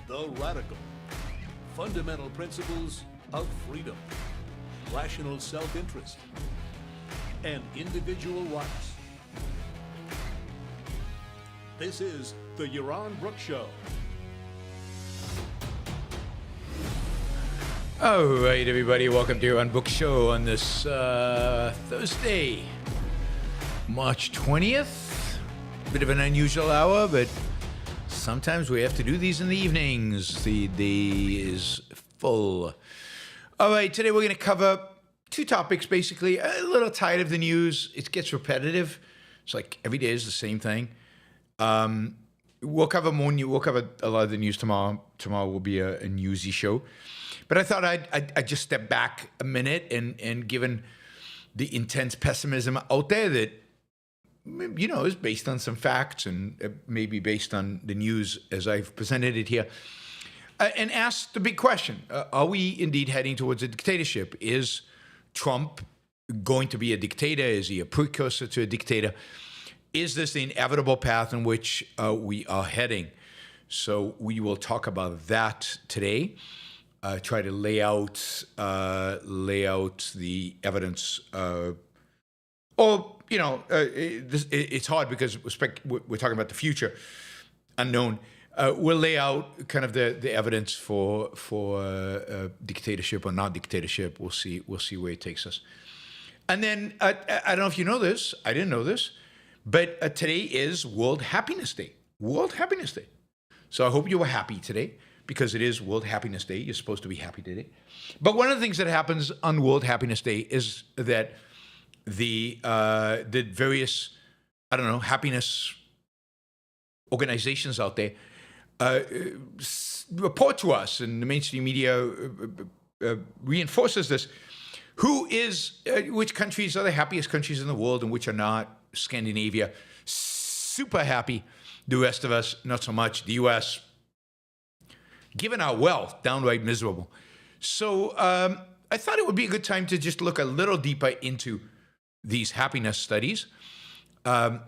The radical, fundamental principles of freedom, rational self-interest, and individual rights. This is the Yaron Brook Show. All right, everybody, welcome to Yaron Brook Show on this Thursday, March 20th. Bit of an unusual hour, but sometimes we have to do these in the evenings. The day is full. All right, today we're going to cover two topics, basically. A little tired of the news. It gets repetitive. It's like every day is the same thing. We'll cover more news. We'll cover a lot of the news tomorrow. Tomorrow will be a newsy show. But I thought I'd just step back a minute and given the intense pessimism out there that, you know, is based on some facts and maybe based on the news as I've presented it here, and ask the big question. Are we indeed heading towards a dictatorship? Is Trump going to be a dictator? Is he a precursor to a dictator? Is this the inevitable path in which we are heading? So we will talk about that today. Try to lay out the evidence, it's hard because we're talking about the future, unknown. We'll lay out kind of the evidence for dictatorship or not dictatorship. We'll see where it takes us. And then I don't know if you know this. I didn't know this, but today is World Happiness Day. World Happiness Day. So I hope you were happy today, because it is World Happiness Day. You're supposed to be happy today. But one of the things that happens on World Happiness Day is that the various, happiness organizations out there report to us, and the mainstream media reinforces this. Which countries are the happiest countries in the world and which are not? Scandinavia, super happy. The rest of us, not so much. The U.S., given our wealth, downright miserable. So I thought it would be a good time to just look a little deeper into these happiness studies. And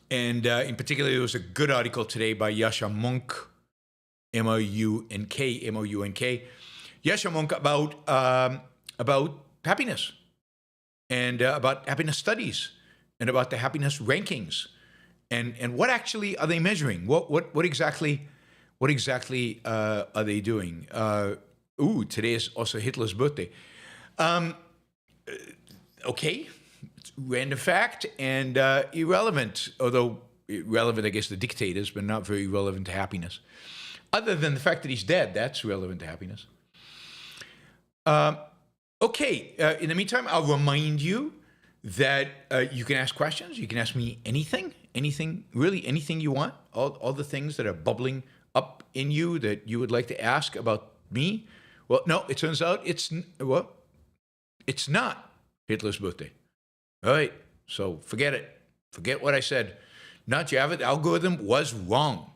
in particular, there was a good article today by Josh Monk, M-O-U-N-K, Josh Monk about happiness and about happiness studies and about the happiness rankings and what actually are they measuring? What exactly are they doing? Today is also Hitler's birthday. Okay, it's random fact and irrelevant, although relevant, I guess, to dictators, but not very relevant to happiness. Other than the fact that he's dead, that's relevant to happiness. In the meantime, I'll remind you that you can ask questions. You can ask me anything, really anything you want, all the things that are bubbling up in you that you would like to ask about me. Well, no, it turns out it's not Hitler's birthday. All right, so forget it. Forget what I said. Not your algorithm was wrong.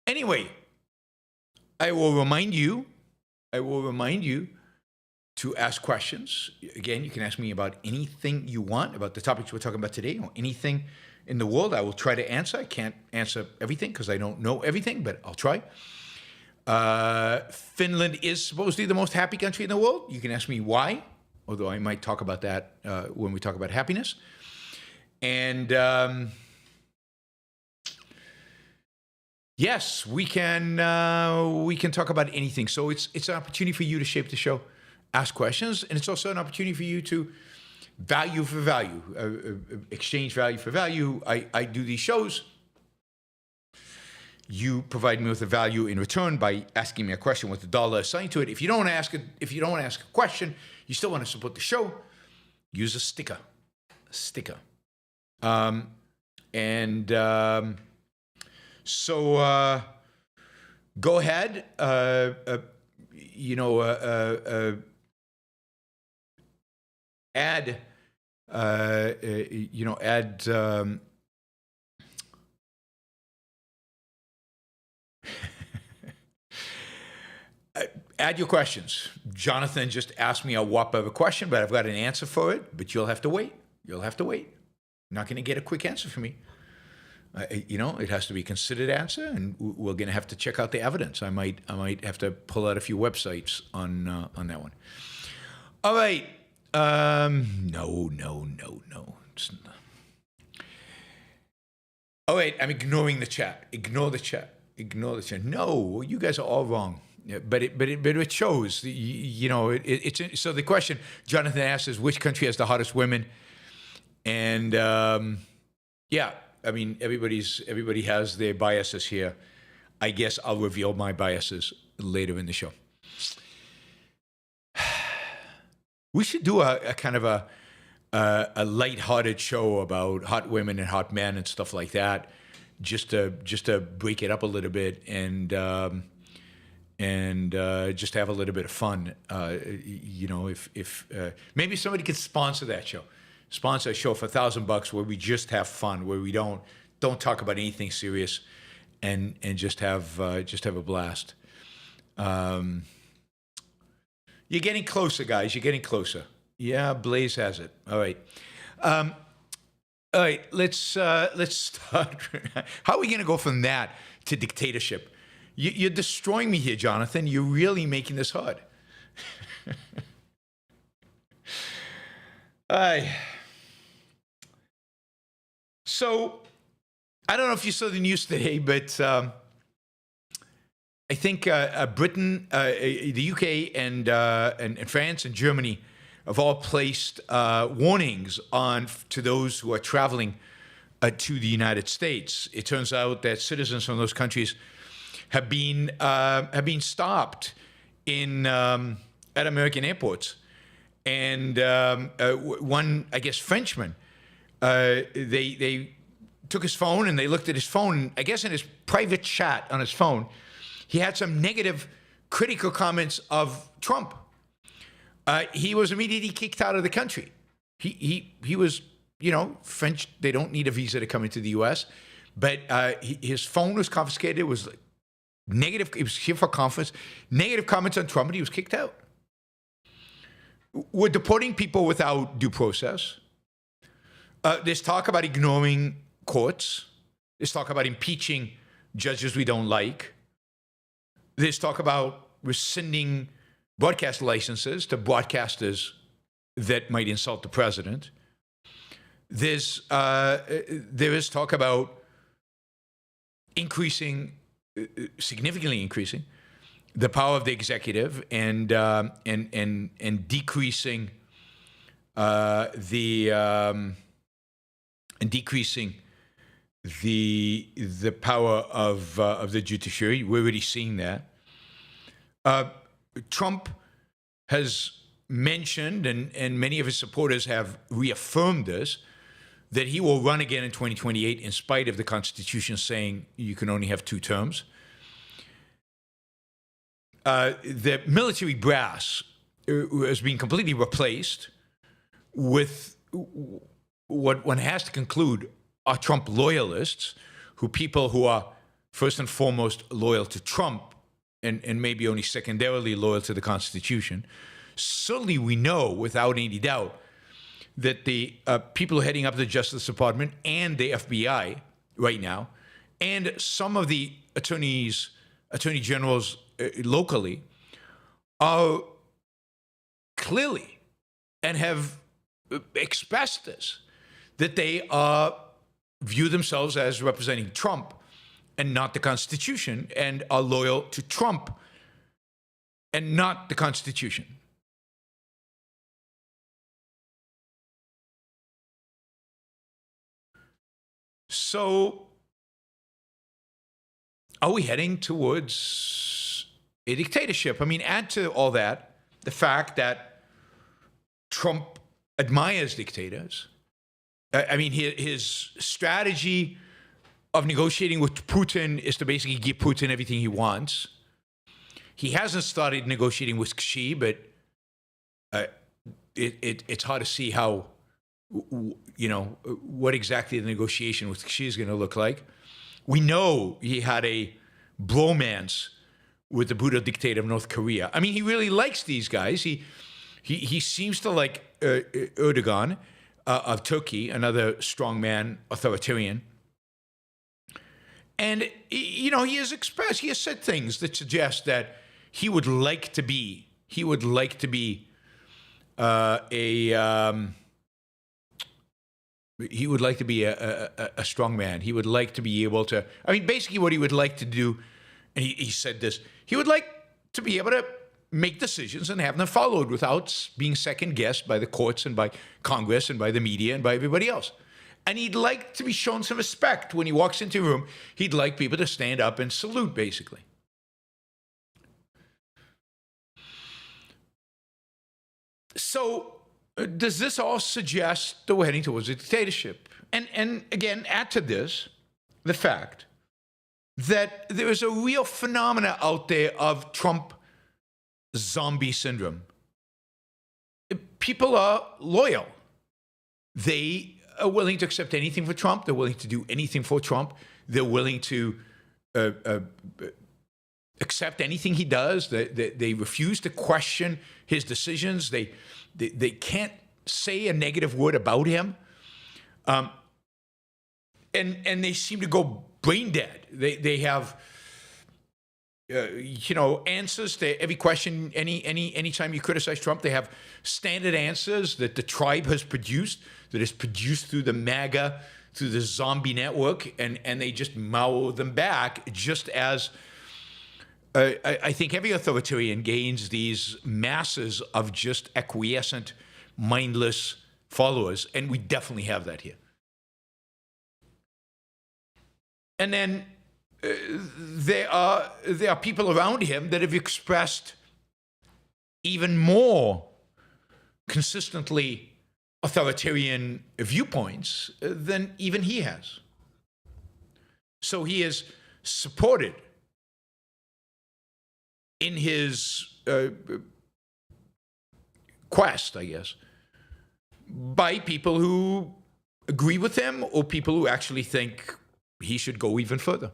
Anyway, I will remind you to ask questions. Again, you can ask me about anything you want, about the topics we're talking about today, or anything in the world. I will try to answer. I can't answer everything because I don't know everything, but I'll try. Finland is supposedly the most happy country in the world. You can ask me why, although I might talk about that when we talk about happiness. And yes, we can talk about anything. So it's an opportunity for you to shape the show, ask questions, and it's also an opportunity for you to value for value, exchange value for value. I do these shows. You provide me with a value in return by asking me a question with $1 assigned to it. If you don't want to ask a question, you still want to support the show, use a sticker. So go ahead. Add add your questions. Jonathan just asked me a whop of a question, but I've got an answer for it. But you'll have to wait. You're not going to get a quick answer from me. It has to be a considered answer, and we're going to have to check out the evidence. I might have to pull out a few websites on that one. All right. No. All right. I'm ignoring the chat. Ignore the chat. No, you guys are all wrong. Yeah, but it shows. It's so the question Jonathan asks is which country has the hottest women, and yeah. I mean, everybody has their biases here. I guess I'll reveal my biases later in the show. We should do a kind of a lighthearted show about hot women and hot men and stuff like that, just to break it up a little bit and just have a little bit of fun. If maybe somebody could sponsor that show. Sponsor a show for $1,000 where we just have fun, where we don't talk about anything serious, and just have a blast. You're getting closer, guys. You're getting closer. Yeah, Blaze has it. All right. All right. Let's start. How are we going to go from that to dictatorship? You're destroying me here, Jonathan. You're really making this hard. So, I don't know if you saw the news today, but I think Britain, the UK, and France and Germany have all placed warnings to those who are traveling to the United States. It turns out that citizens from those countries have been stopped at American airports, and one, I guess, Frenchman. They took his phone and they looked at his phone. I guess in his private chat on his phone, he had some negative, critical comments of Trump. He was immediately kicked out of the country. He was, French. They don't need a visa to come into the U.S. But his phone was confiscated. It was negative. He was here for a conference. Negative comments on Trump, and he was kicked out. We're deporting people without due process. There's talk about ignoring courts. There's talk about impeaching judges we don't like. There's talk about rescinding broadcast licenses to broadcasters that might insult the president. There is talk about significantly increasing the power of the executive and decreasing the power of the judiciary. We're already seeing that. Trump has mentioned, and many of his supporters have reaffirmed this, that he will run again in 2028 in spite of the Constitution saying you can only have 2 terms. The military brass has been completely replaced with what one has to conclude are Trump loyalists, people who are first and foremost loyal to Trump and maybe only secondarily loyal to the Constitution. Certainly we know without any doubt that the people heading up the Justice Department and the FBI right now, and some of the attorney generals locally, are clearly and have expressed this, that they view themselves as representing Trump and not the Constitution, and are loyal to Trump and not the Constitution. So, are we heading towards a dictatorship? I mean, add to all that the fact that Trump admires dictators. I mean, his strategy of negotiating with Putin is to basically give Putin everything he wants. He hasn't started negotiating with Xi, but it's hard to see how, what exactly the negotiation with Xi is going to look like. We know he had a bromance with the brutal dictator of North Korea. I mean, he really likes these guys. He seems to like Erdogan of Turkey, another strongman authoritarian. And, he has said things that suggest that he would like to be a strong man. He would like to be able to, basically what he would like to do, and he said this, he would like to be able to make decisions and have them followed without being second guessed by the courts and by Congress and by the media and by everybody else. And he'd like to be shown some respect when he walks into a room. He'd like people to stand up and salute, basically. So does this all suggest that we're heading towards a dictatorship? And again, add to this the fact that there is a real phenomena out there of Trump zombie syndrome. People are loyal. They are willing to accept anything for Trump. They're willing to do anything for Trump. They're willing to accept anything he does. They refuse to question his decisions. They can't say a negative word about him. And they seem to go brain dead. They have answers to every question. Anytime you criticize Trump, they have standard answers that the tribe has produced, that is produced through the MAGA, through the zombie network, and they just mow them back, just as I think every authoritarian gains these masses of just acquiescent, mindless followers, and we definitely have that here. And then there are people around him that have expressed even more consistently authoritarian viewpoints than even he has. So he is supported in his quest, I guess, by people who agree with him or people who actually think he should go even further.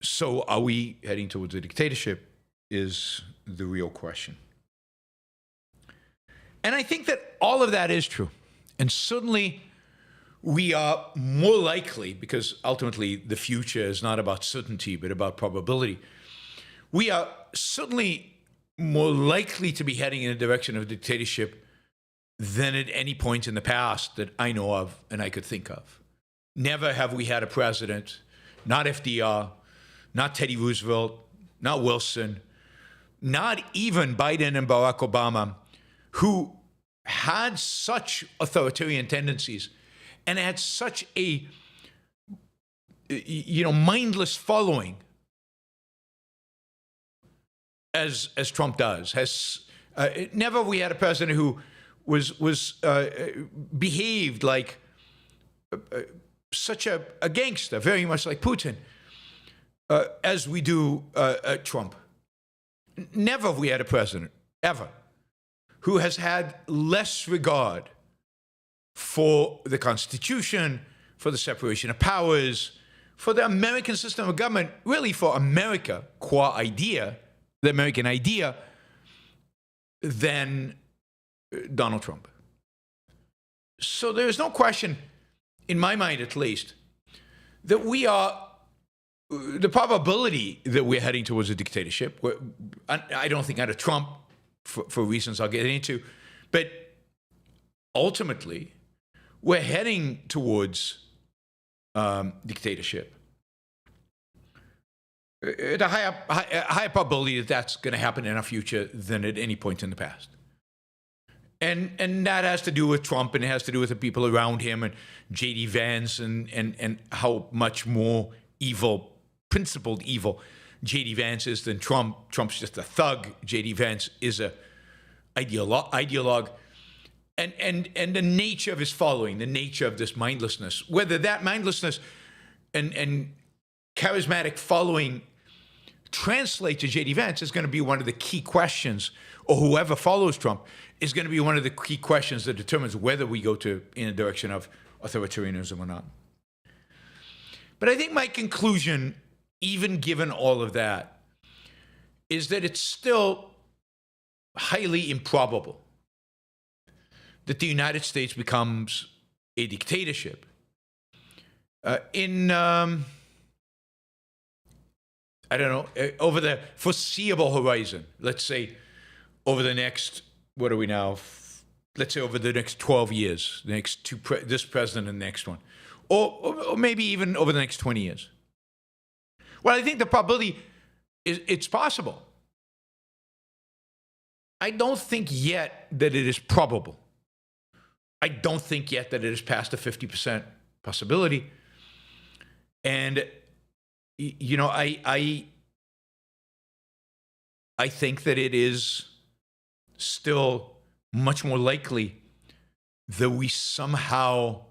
So are we heading towards a dictatorship is the real question. And I think that all of that is true. And certainly we are more likely, because ultimately the future is not about certainty, but about probability. We are certainly more likely to be heading in a direction of dictatorship than at any point in the past that I know of and I could think of. Never have we had a president, not FDR, not Teddy Roosevelt, not Wilson, not even Biden and Barack Obama, who had such authoritarian tendencies and had such a mindless following as Trump does. Never we had a president who was behaved like such a gangster, very much like Putin, as we do Trump. Never have we had a president, ever, who has had less regard for the Constitution, for the separation of powers, for the American system of government, really for America, qua idea, the American idea, than Donald Trump. So there is no question, in my mind at least, that the probability that we're heading towards a dictatorship, I don't think under Trump, for reasons I'll get into, but ultimately, we're heading towards dictatorship. At a higher probability that that's going to happen in our future than at any point in the past. And that has to do with Trump, and it has to do with the people around him, and J.D. Vance, and how much more evil, principled evil J.D. Vance is than Trump. Trump's just a thug. J.D. Vance is a ideologue. And the nature of his following, the nature of this mindlessness, whether that mindlessness and charismatic following translate to J.D. Vance is going to be one of the key questions, or whoever follows Trump is going to be one of the key questions that determines whether we go in a direction of authoritarianism or not. But I think my conclusion, even given all of that, is that it's still highly improbable that the United States becomes a dictatorship I don't know, over the foreseeable horizon, let's say over the next, what are we now? Let's say over the next 12 years, the next this president and the next one, or maybe even over the next 20 years. Well, I think the probability is it's possible. I don't think yet that it is probable. I don't think yet that it is past the 50% possibility. And, you know, I think that it is still much more likely that we somehow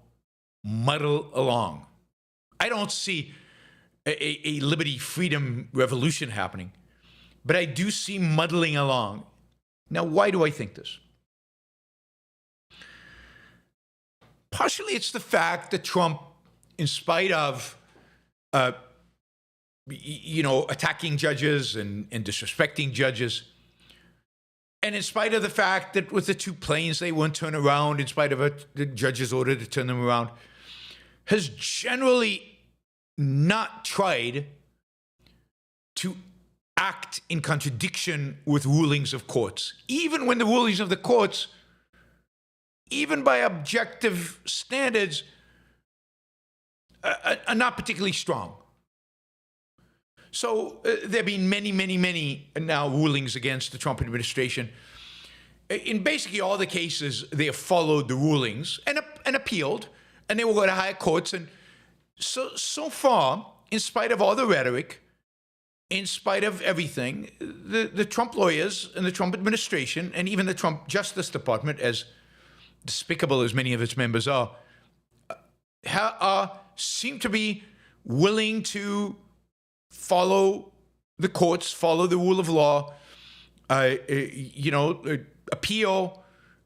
muddle along. I don't see a liberty, freedom revolution happening, but I do see muddling along. Now, why do I think this? Partially, it's the fact that Trump, in spite of, attacking judges and disrespecting judges, and in spite of the fact that with the 2 planes they won't turn around, in spite of the judge's order to turn them around, has generally not tried to act in contradiction with rulings of courts, even when the rulings of the courts, even by objective standards, are not particularly strong. So there have been many now rulings against the Trump administration. In basically all the cases, they have followed the rulings and appealed, and they will go to higher courts. And so far, in spite of all the rhetoric, in spite of everything, the Trump lawyers and the Trump administration, and even the Trump Justice Department, as despicable as many of its members are, seem to be willing to follow the courts, follow the rule of law, appeal,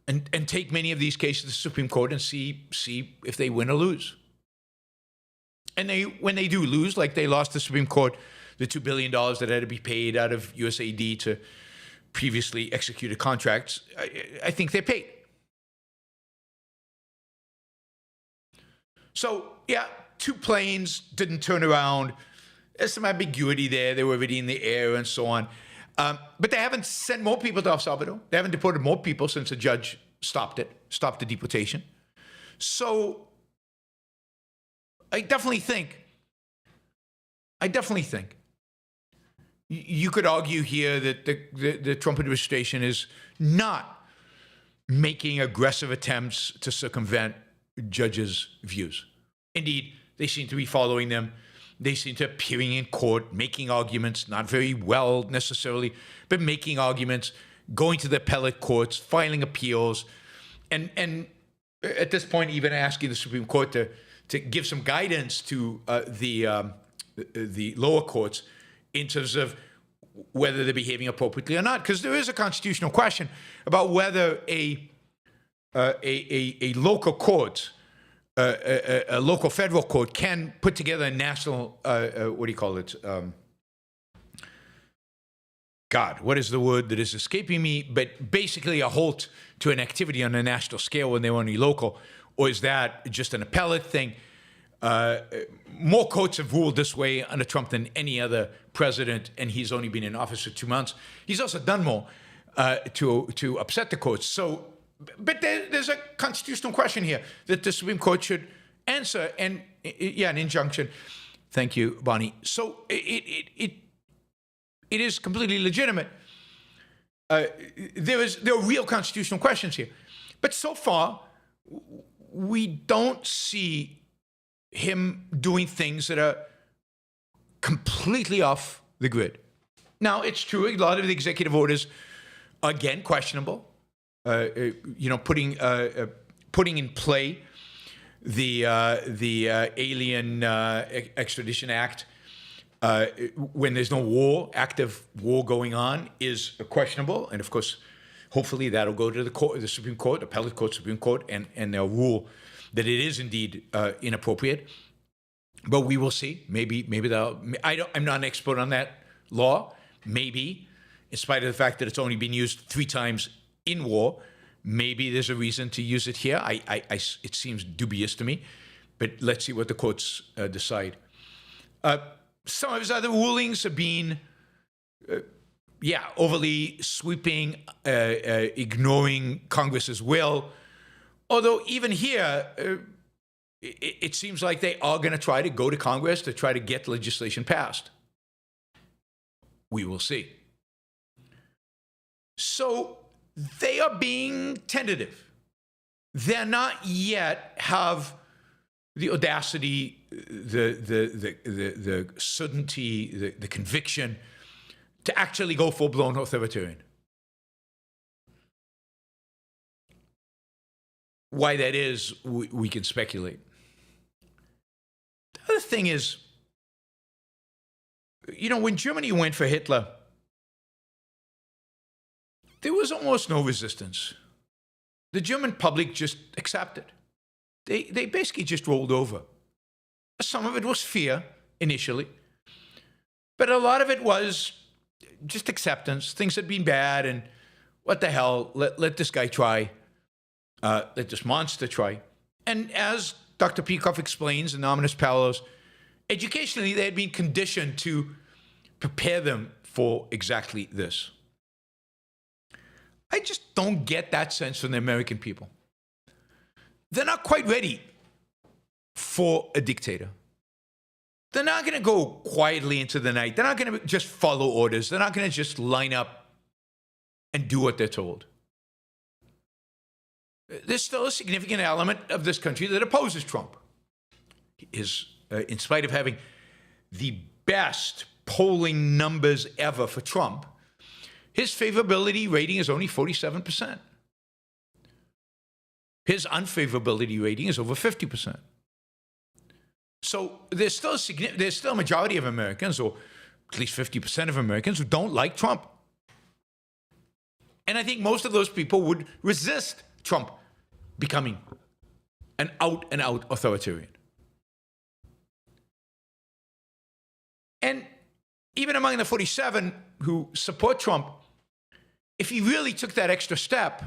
and take many of these cases to the Supreme Court and see if they win or lose. And when they do lose, like they lost the Supreme Court, the $2 billion that had to be paid out of USAID to previously executed contracts, I think they paid. So, yeah, 2 planes didn't turn around. There's some ambiguity there. They were already in the air and so on. But they haven't sent more people to El Salvador. They haven't deported more people since the judge stopped the deportation. So I definitely think you could argue here that the Trump administration is not making aggressive attempts to circumvent judges' views. Indeed, they seem to be following them. They seem to be appearing in court, making arguments, not very well necessarily, but making arguments, going to the appellate courts, filing appeals, and at this point even asking the Supreme Court to give some guidance to the lower courts in terms of whether they're behaving appropriately or not. Because there is a constitutional question about whether a local court, a local federal court, can put together a national, what is the word that is escaping me? But basically a halt to an activity on a national scale when they're only local. Or is that just an appellate thing? More courts have ruled this way under Trump than any other president, and he's only been in office for 2 months. He's also done more to upset the courts. So, but there's a constitutional question here that the Supreme Court should answer, and an injunction. Thank you, Bonnie. So it is completely legitimate. There are real constitutional questions here, but so far we don't see him doing things that are completely off the grid. Now, it's true, a lot of the executive orders are, again, questionable. Putting in play the Alien Extradition Act when there's no active war going on is questionable. And of course, hopefully that'll go to the Supreme Court, appellate court, Supreme Court, and they'll rule that it is indeed inappropriate. But we will see. Maybe I'm not an expert on that law. Maybe, in spite of the fact that it's only been used 3 times in war, maybe there's a reason to use it here. It seems dubious to me. but let's see what the courts decide. Some of his other rulings have been, overly sweeping, ignoring Congress's will. Although even here, it seems like they are going to try to go to Congress to try to get legislation passed. We will see. So they are being tentative. They're not yet have the audacity, the certainty, the conviction to actually go full-blown authoritarian. Why that is, we can speculate. The other thing is, when Germany went for Hitler, there was almost no resistance. The German public just accepted. They basically just rolled over. Some of it was fear initially, but a lot of it was just acceptance. Things had been bad, and what the hell, let this guy try. Let this monster try. And as Dr. Peikoff explains in Ominous Parallels, educationally, they had been conditioned to prepare them for exactly this. I just don't get that sense from the American people. They're not quite ready for a dictator. They're not going to go quietly into the night. They're not going to just follow orders. They're not going to just line up and do what they're told. There's still a significant element of this country that opposes Trump. In spite of having the best polling numbers ever for Trump, his favorability rating is only 47%. His unfavorability rating is over 50%. So there's still a majority of Americans, or at least 50% of Americans, who don't like Trump. And I think most of those people would resist Trump becoming an out-and-out authoritarian. And even among the 47 who support Trump, if he really took that extra step,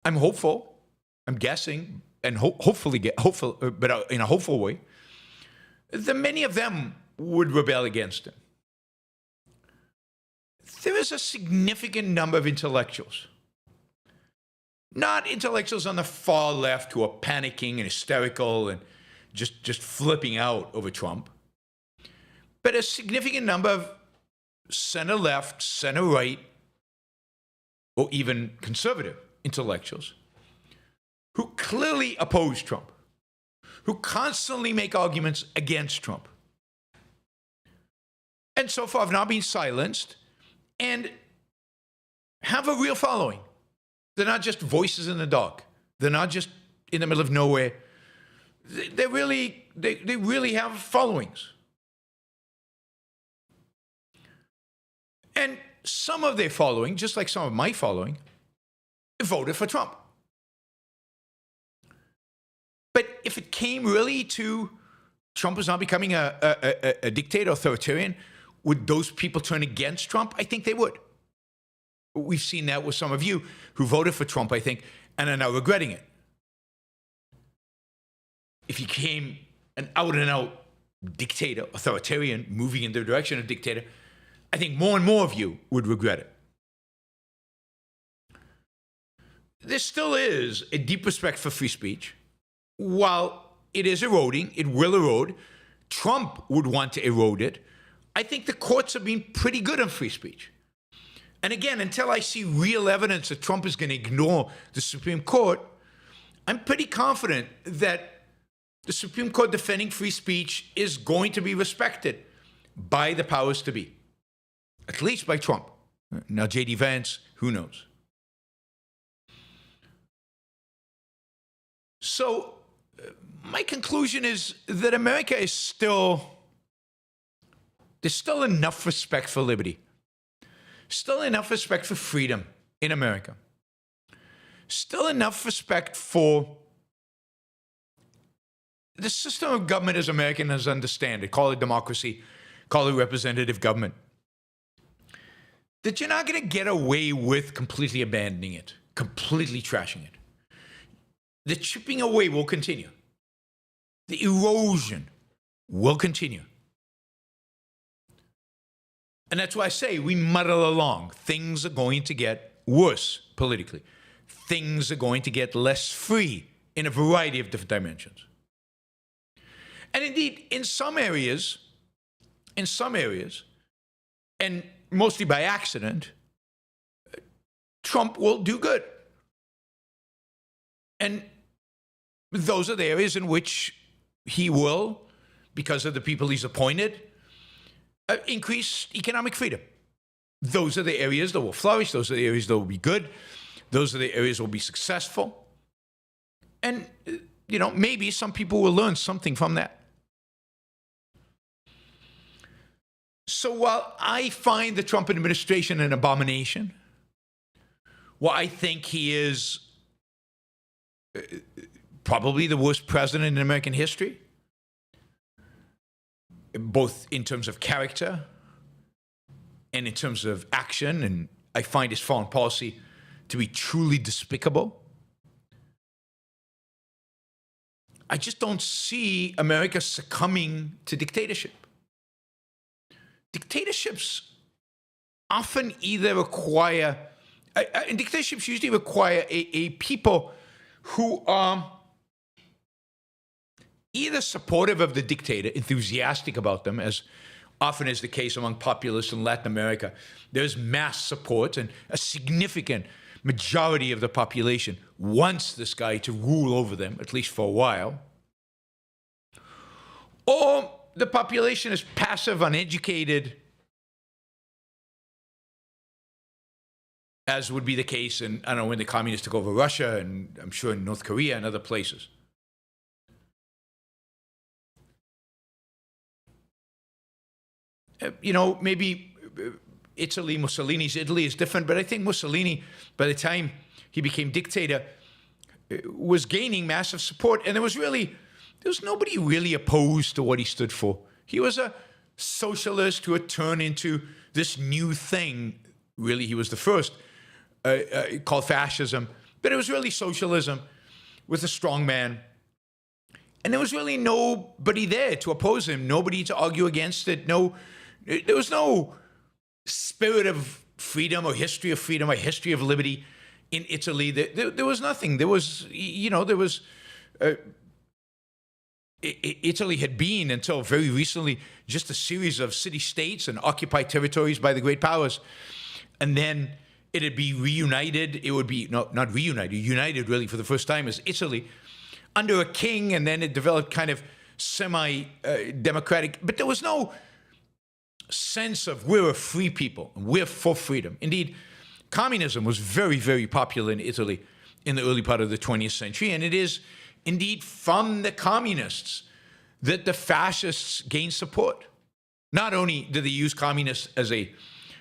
I'm hopeful, I'm guessing, and hopeful, but in a hopeful way, that many of them would rebel against him. There is a significant number of intellectuals, not intellectuals on the far left who are panicking and hysterical and just flipping out over Trump, but a significant number of center left, center right, or even conservative intellectuals who clearly oppose Trump, who constantly make arguments against Trump, and so far have not been silenced and have a real following. They're not just voices in the dark. They're not just in the middle of nowhere. They really have followings. And some of their following, just like some of my following, voted for Trump. But if it came really to Trump is not becoming a dictator, authoritarian, would those people turn against Trump? I think they would. We've seen that with some of you who voted for Trump, I think, and are now regretting it. If he became an out-and-out dictator, authoritarian, moving in the direction of dictator, I think more and more of you would regret it. There still is a deep respect for free speech. While it is eroding, it will erode. Trump would want to erode it. I think the courts have been pretty good on free speech. And again, until I see real evidence that Trump is going to ignore the Supreme Court, I'm pretty confident that the Supreme Court defending free speech is going to be respected by the powers to be, at least by Trump. Now, J.D. Vance, who knows? So, my conclusion is that America is there's still enough respect for liberty. Still enough respect for freedom in America. Still enough respect for the system of government as Americans understand it. Call it democracy, call it representative government. That you're not going to get away with completely abandoning it, completely trashing it. The chipping away will continue. The erosion will continue. And that's why I say we muddle along. Things are going to get worse politically. Things are going to get less free in a variety of different dimensions. And indeed, in some areas, and mostly by accident, Trump will do good. And those are the areas in which he will, because of the people he's appointed, increase economic freedom. Those are the areas that will flourish. Those are the areas that will be good. Those are the areas that will be successful. And, maybe some people will learn something from that. So while I find the Trump administration an abomination, while I think he is probably the worst president in American history, both in terms of character and in terms of action, and I find his foreign policy to be truly despicable, I just don't see America succumbing to dictatorship. Dictatorships often either require, and dictatorships usually require a people who are either supportive of the dictator, enthusiastic about them, as often is the case among populists in Latin America. There's mass support, and a significant majority of the population wants this guy to rule over them, at least for a while. Or the population is passive, uneducated, as would be the case in, when the communists took over Russia, and I'm sure in North Korea and other places. Maybe Italy, Mussolini's Italy is different, but I think Mussolini, by the time he became dictator, was gaining massive support, and there was nobody really opposed to what he stood for. He was a socialist who had turned into this new thing. Really, he was the first, called fascism, but it was really socialism with a strong man. And there was really nobody there to oppose him, nobody to argue against it. There was no spirit of freedom or history of freedom or history of liberty in Italy. There was nothing. Italy had been, until very recently, just a series of city-states and occupied territories by the great powers. And then it'd be reunited. It would be, not reunited, united really for the first time as Italy under a king, and then it developed kind of semi-democratic. But there was no sense of we're a free people, and we're for freedom. Indeed, communism was very, very popular in Italy in the early part of the 20th century, and it is indeed from the communists that the fascists gained support. Not only did they use communists as a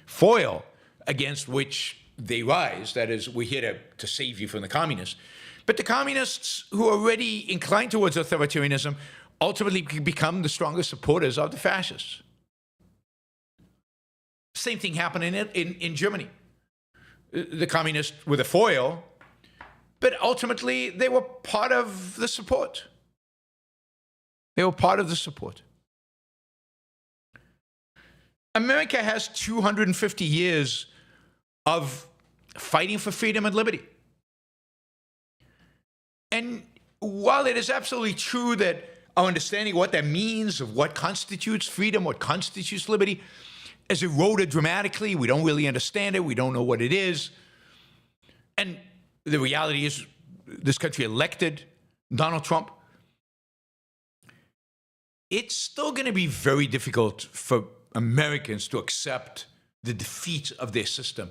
foil against which they rise, that is, we're here to save you from the communists, but the communists who are already inclined towards authoritarianism ultimately become the strongest supporters of the fascists. Same thing happened in Germany. The communists were the foil, but ultimately they were part of the support. They were part of the support. America has 250 years of fighting for freedom and liberty. And while it is absolutely true that our understanding of what that means, of what constitutes freedom, what constitutes liberty, has eroded dramatically. We don't really understand it. We don't know what it is. And the reality is this country elected Donald Trump. It's still going to be very difficult for Americans to accept the defeat of their system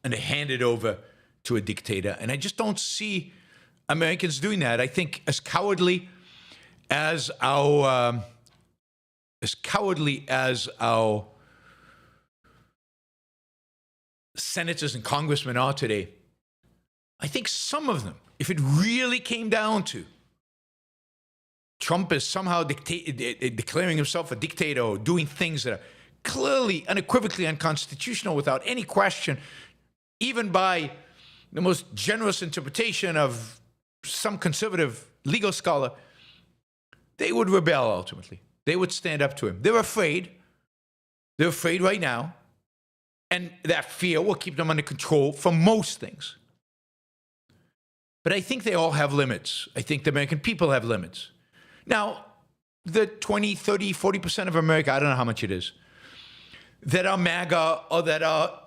and to hand it over to a dictator. And I just don't see Americans doing that. I think as cowardly as our senators and congressmen are today, I think some of them, if it really came down to Trump is somehow declaring himself a dictator or doing things that are clearly, unequivocally unconstitutional without any question, even by the most generous interpretation of some conservative legal scholar, they would rebel ultimately. They would stand up to him. They're afraid. They're afraid right now. And that fear will keep them under control for most things. But I think they all have limits. I think the American people have limits. Now, the 20, 30, 40% of America, I don't know how much it is, that are MAGA or that are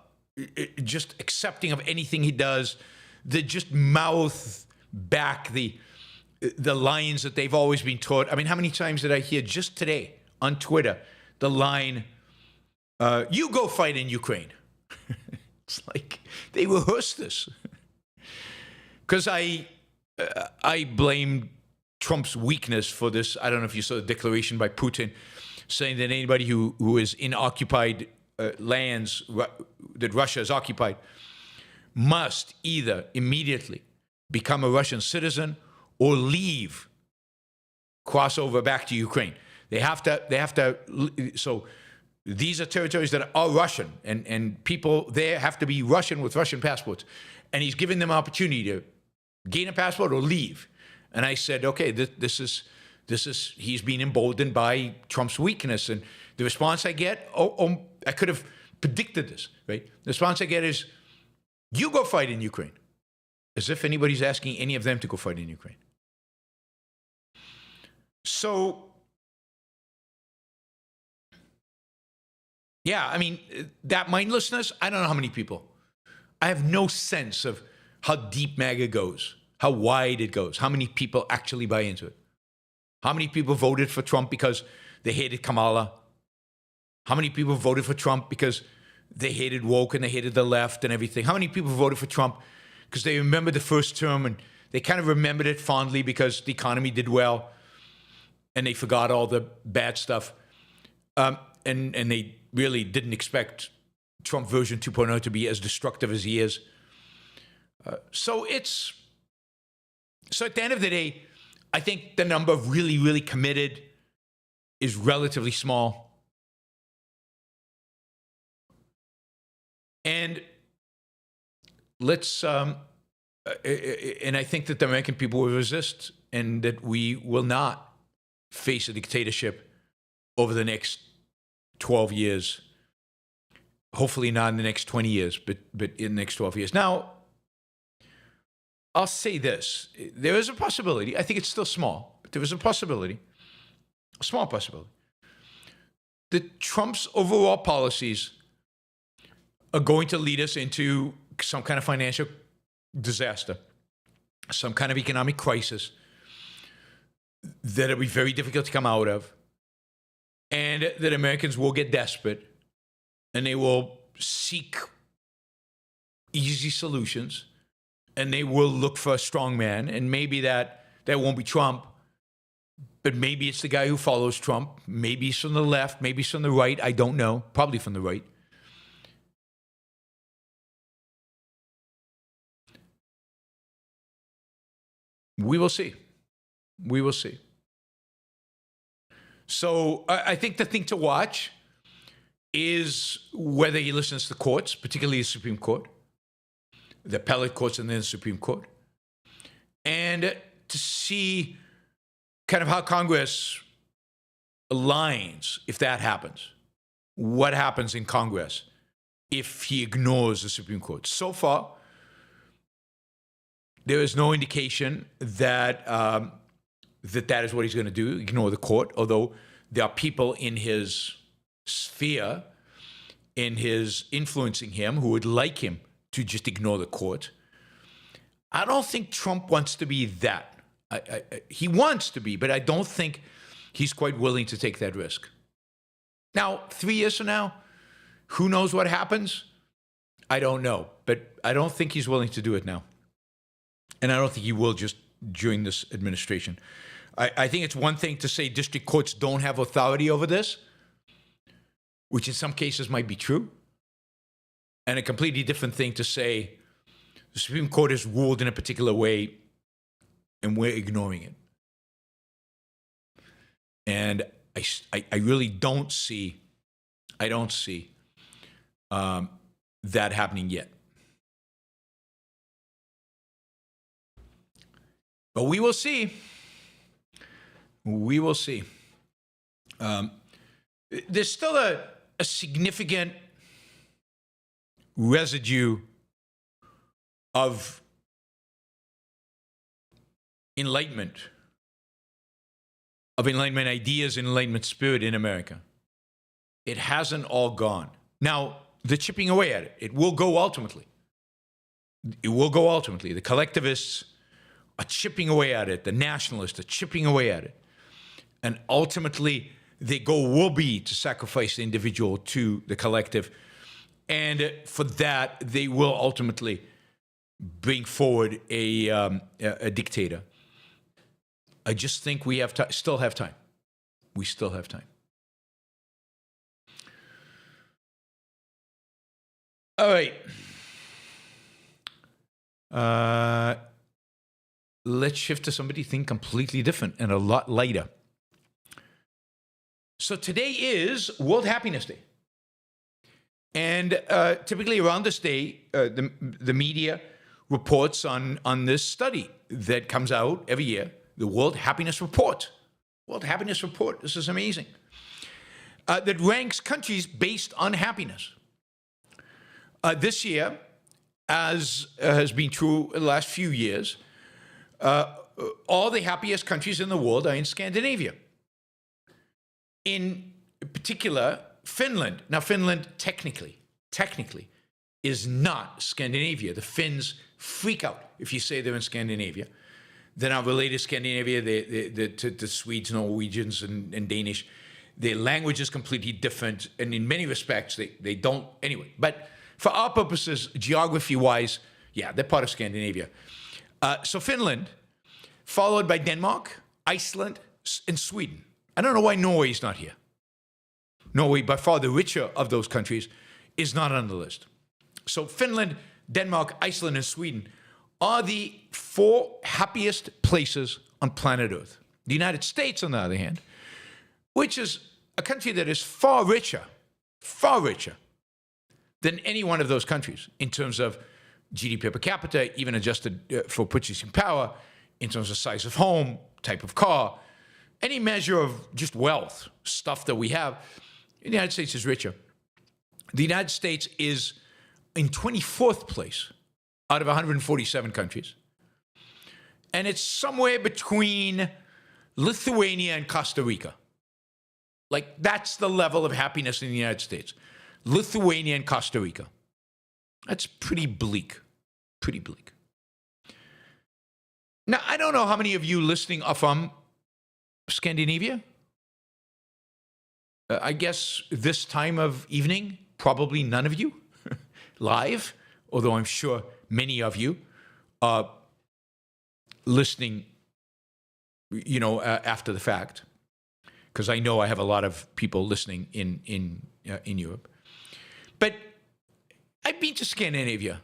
just accepting of anything he does, that just mouth back the lines that they've always been taught. I mean, how many times did I hear just today on Twitter the line, you go fight in Ukraine? It's like they rehearsed this. Because I blame Trump's weakness for this. I don't know if you saw the declaration by Putin saying that anybody who is in occupied lands that Russia has occupied must either immediately become a Russian citizen or leave, cross over back to Ukraine. They have to, so these are territories that are Russian, and people there have to be Russian with Russian passports. And he's giving them an opportunity to gain a passport or leave. And I said, okay, this is he's being emboldened by Trump's weakness. And the response I get, I could have predicted this, right? The response I get is, you go fight in Ukraine. As if anybody's asking any of them to go fight in Ukraine. So, yeah, I mean, that mindlessness, I don't know how many people. I have no sense of how deep MAGA goes, how wide it goes, how many people actually buy into it. How many people voted for Trump because they hated Kamala? How many people voted for Trump because they hated woke and they hated the left and everything? How many people voted for Trump because they remembered the first term and they kind of remembered it fondly because the economy did well and they forgot all the bad stuff? And they really didn't expect Trump version 2.0 to be as destructive as he is. So at the end of the day, I think the number of really, really committed is relatively small. And and I think that the American people will resist and that we will not face a dictatorship over the next 12 years. Hopefully not in the next 20 years, but in the next 12 years. Now, I'll say this. There is a possibility. I think it's still small, but there is a possibility, a small possibility, that Trump's overall policies are going to lead us into some kind of financial disaster, some kind of economic crisis that will be very difficult to come out of, and that Americans will get desperate and they will seek easy solutions. And they will look for a strong man, and maybe that won't be Trump, but maybe it's the guy who follows Trump. Maybe he's from the left, maybe he's from the right. I don't know. Probably from the right. We will see. We will see. So I think the thing to watch is whether he listens to courts, particularly the Supreme Court, the appellate courts and then the Supreme Court, and to see kind of how Congress aligns if that happens. What happens in Congress if he ignores the Supreme Court? So far, there is no indication that that is what he's going to do, ignore the court, although there are people in his sphere, in his influencing him, who would like him to just ignore the court. I don't think Trump wants to be that. He wants to be, but I don't think he's quite willing to take that risk. Now, 3 years from now, who knows what happens? I don't know, but I don't think he's willing to do it now. And I don't think he will just during this administration. I think it's one thing to say district courts don't have authority over this, which in some cases might be true. And a completely different thing to say the Supreme Court has ruled in a particular way and we're ignoring it. And I really don't see, that happening yet. But we will see. We will see. There's still a significant residue of Enlightenment, ideas, Enlightenment spirit in America. It hasn't all gone. Now, they're chipping away at it. It will go ultimately. It will go ultimately. The collectivists are chipping away at it. The nationalists are chipping away at it. And ultimately, their goal will be to sacrifice the individual to the collective. And for that, they will ultimately bring forward a dictator. I just think we have still have time. We still have time. All right. Let's shift to somebody completely different and a lot lighter. So today is World Happiness Day. And typically around this day, the media reports on this study that comes out every year, the World Happiness Report. World Happiness Report, this is amazing. That ranks countries based on happiness. This year, as has been true in the last few years, all the happiest countries in the world are in Scandinavia. In particular, Finland. Now, Finland technically is not Scandinavia. The Finns freak out if you say they're in Scandinavia. They're not related to Scandinavia. To Swedes, Norwegians, and Danish. Their language is completely different, and in many respects, they don't. Anyway, but for our purposes, geography-wise, yeah, they're part of Scandinavia. So Finland, followed by Denmark, Iceland, and Sweden. I don't know why Norway is not here. Norway, by far the richer of those countries, is not on the list. So Finland, Denmark, Iceland, and Sweden are the 4 happiest places on planet Earth. The United States, on the other hand, which is a country that is far richer than any one of those countries in terms of GDP per capita, even adjusted for purchasing power, in terms of size of home, type of car, any measure of just wealth, stuff that we have. The United States is richer. The United States is in 24th place out of 147 countries. And it's somewhere between Lithuania and Costa Rica. Like, that's the level of happiness in the United States. Lithuania and Costa Rica. That's pretty bleak. Pretty bleak. Now, I don't know how many of you listening are from Scandinavia. I guess this time of evening, probably none of you live, although I'm sure many of you are listening, after the fact, because I know I have a lot of people listening in Europe. But I've been to Scandinavia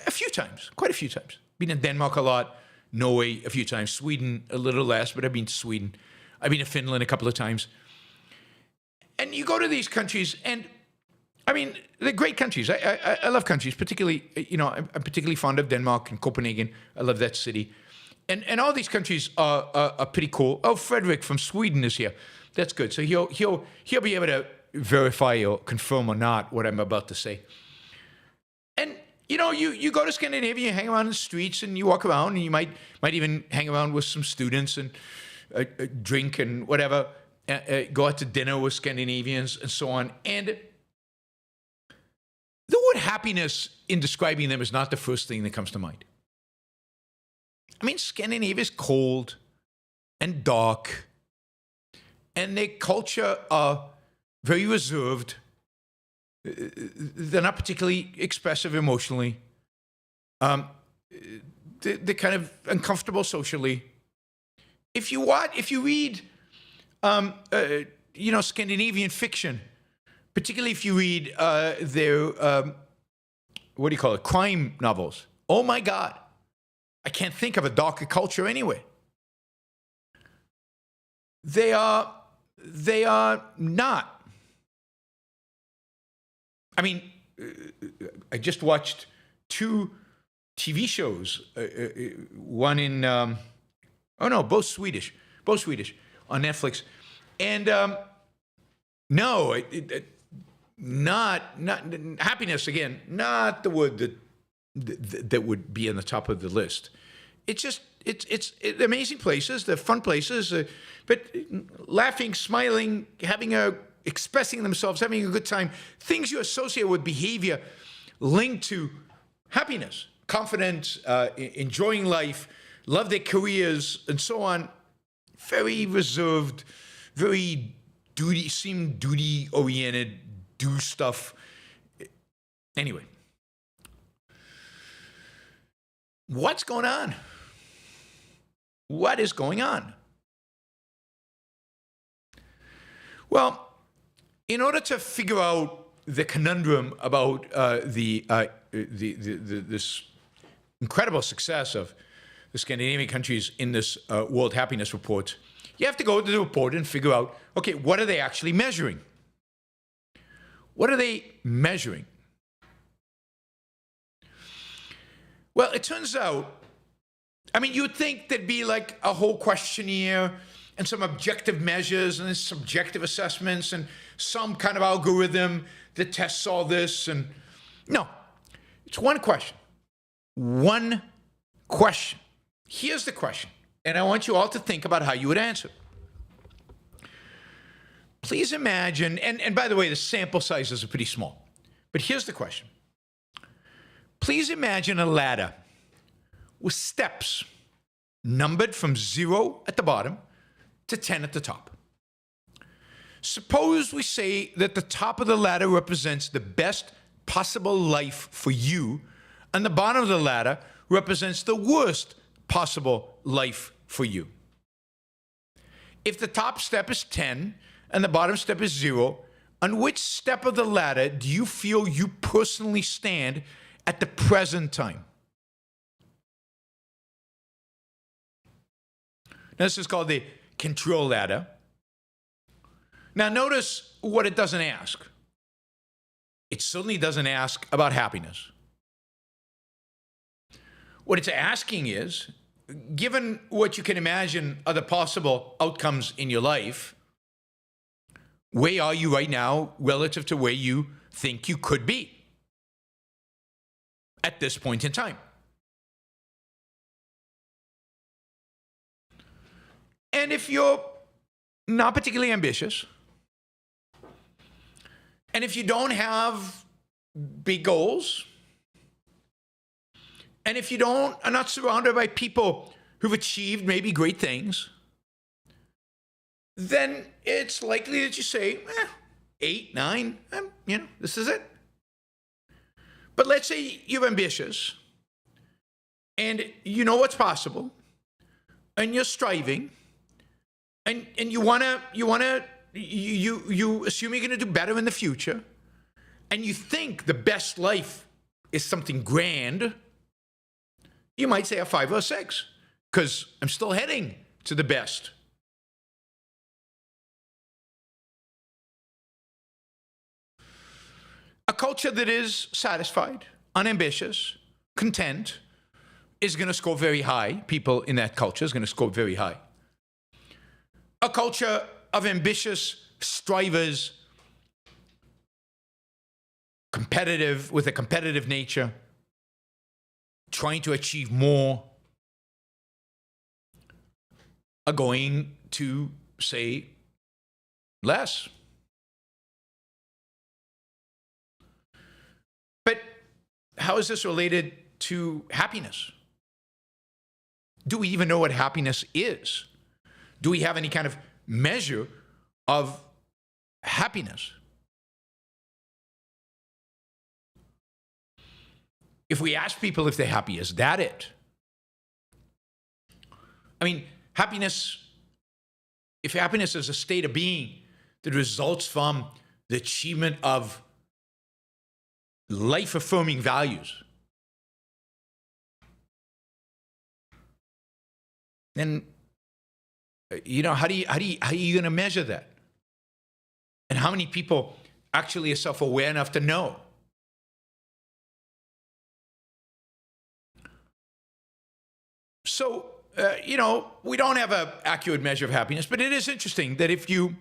a few times, quite a few times. Been in Denmark a lot, Norway a few times, Sweden a little less, but I've been to Sweden. I've been to Finland a couple of times. And you go to these countries, and I mean, they're great countries. I love countries, particularly, I'm particularly fond of Denmark and Copenhagen. I love that city. And all these countries are pretty cool. Oh, Frederick from Sweden is here. That's good. So he'll be able to verify or confirm or not what I'm about to say. And, you go to Scandinavia, you hang around in the streets, and you walk around, and you might even hang around with some students and drink and whatever. Go out to dinner with Scandinavians and so on. And the word happiness in describing them is not the first thing that comes to mind. I mean, Scandinavia is cold and dark, and their culture are very reserved. They're not particularly expressive emotionally. They're kind of uncomfortable socially. If you read Scandinavian fiction, particularly if you read their, crime novels. Oh my God, I can't think of a darker culture anywhere. They are not. I mean, I just watched 2 TV shows, one in, both Swedish. on Netflix. And no, not happiness again. Not the word that would be on the top of the list. It's just it's amazing places. They're fun places, but laughing, smiling, expressing themselves, having a good time. Things you associate with behavior linked to happiness, confidence, enjoying life, love their careers, and so on. Very reserved, very duty-oriented, do stuff. Anyway, what's going on? What is going on? Well, in order to figure out the conundrum about this incredible success of the Scandinavian countries in this World Happiness Report, you have to go to the report and figure out, okay, what are they actually measuring? What are they measuring? Well, it turns out, I mean, you'd think there'd be like a whole questionnaire and some objective measures and subjective assessments and some kind of algorithm that tests all this. And no, it's one question. One question. Here's the question, and I want you all to think about how you would answer. Please imagine, and by the way, the sample sizes are pretty small, but here's the question. Please imagine a ladder with steps numbered from 0 at the bottom to 10 at the top. Suppose we say that the top of the ladder represents the best possible life for you, and the bottom of the ladder represents the worst possible life for you. If the top step is 10 and the bottom step is 0, on which step of the ladder do you feel you personally stand at the present time? Now, this is called the control ladder. Now, notice what it doesn't ask. It certainly doesn't ask about happiness. What it's asking is, given what you can imagine are the possible outcomes in your life, where are you right now relative to where you think you could be at this point in time? And if you're not particularly ambitious, and if you don't have big goals, and if you are not surrounded by people who've achieved maybe great things, then it's likely that you say, 8, 9, this is it. But let's say you're ambitious, and you know what's possible, and you're striving, and you assume you're going to do better in the future, and you think the best life is something grand, you might say a 5 or a 6, because I'm still heading to the best. A culture that is satisfied, unambitious, content, is going to score very high. People in that culture is going to score very high. A culture of ambitious strivers, competitive, with a competitive nature, trying to achieve more, are going to say less. But how is this related to happiness? Do we even know what happiness is? Do we have any kind of measure of happiness? If we ask people if they're happy, is that it? I mean, if happiness is a state of being that results from the achievement of life-affirming values, then, how are you going to measure that? And how many people actually are self-aware enough to know? So you know, we don't have an accurate measure of happiness, but it is interesting that if you,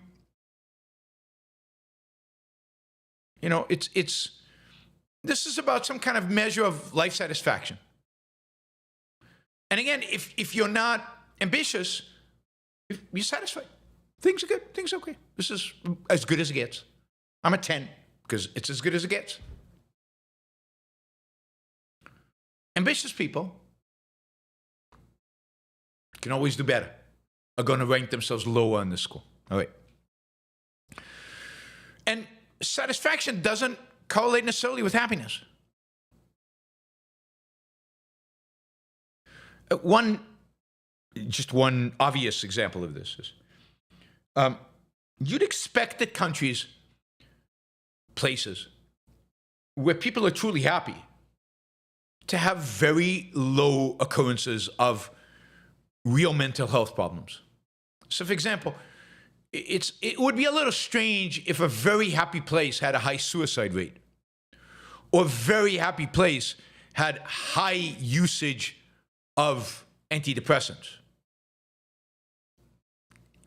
you know, this is about some kind of measure of life satisfaction. And again, if you're not ambitious, if you're satisfied. Things are good. Things are okay. This is as good as it gets. I'm a 10 because it's as good as it gets. Ambitious people can always do better, are going to rank themselves lower on the score. All right. And satisfaction doesn't correlate necessarily with happiness. Just one obvious example of this is, you'd expect that countries, places where people are truly happy to have very low occurrences of real mental health problems. So, for example, it would be a little strange if a very happy place had a high suicide rate, or a very happy place had high usage of antidepressants.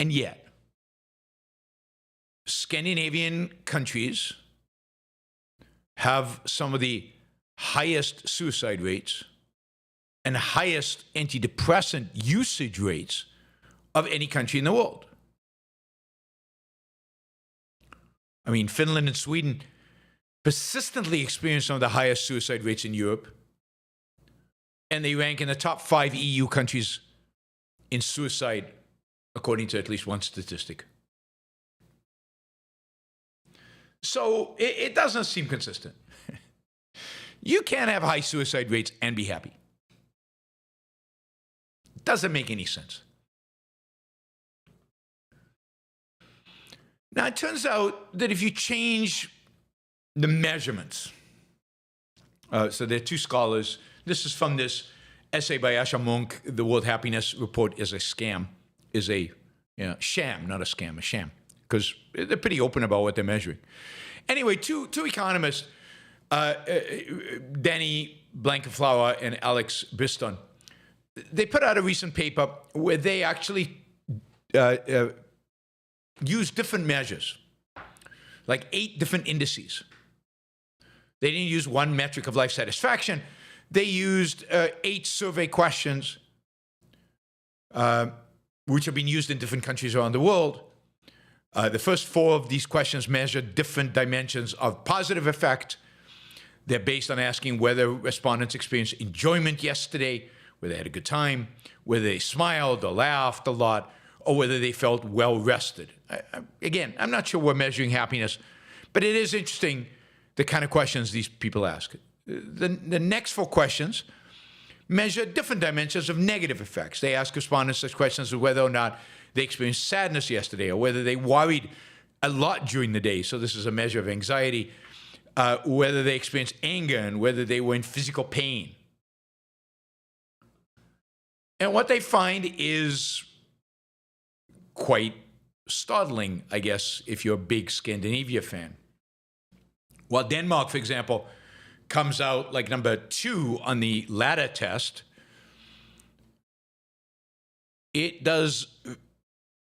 And yet, Scandinavian countries have some of the highest suicide rates and highest antidepressant usage rates of any country in the world. I mean, Finland and Sweden persistently experience some of the highest suicide rates in Europe, and they rank in the top 5 EU countries in suicide, according to at least one statistic. So it doesn't seem consistent. You can't have high suicide rates and be happy. Doesn't make any sense. Now, it turns out that if you change the measurements, so there are two scholars. This is from this essay by Asher Monk, The World Happiness Report is a Scam, is a sham, not a scam, a sham, because they're pretty open about what they're measuring. Anyway, two economists, Danny Blankenflower and Alex Biston, they put out a recent paper where they actually use different measures, like 8 different indices. They didn't use one metric of life satisfaction. They used 8 survey questions, which have been used in different countries around the world. The first 4 of these questions measure different dimensions of positive effect. They're based on asking whether respondents experienced enjoyment yesterday, whether they had a good time, whether they smiled or laughed a lot, or whether they felt well rested. Again, I'm not sure we're measuring happiness, but it is interesting the kind of questions these people ask. The next 4 questions measure different dimensions of negative effects. They ask respondents such questions as whether or not they experienced sadness yesterday, or whether they worried a lot during the day. So this is a measure of anxiety. Whether they experienced anger, and whether they were in physical pain. And what they find is quite startling, I guess, if you're a big Scandinavia fan. While Denmark, for example, comes out like number 2 on the ladder test, it does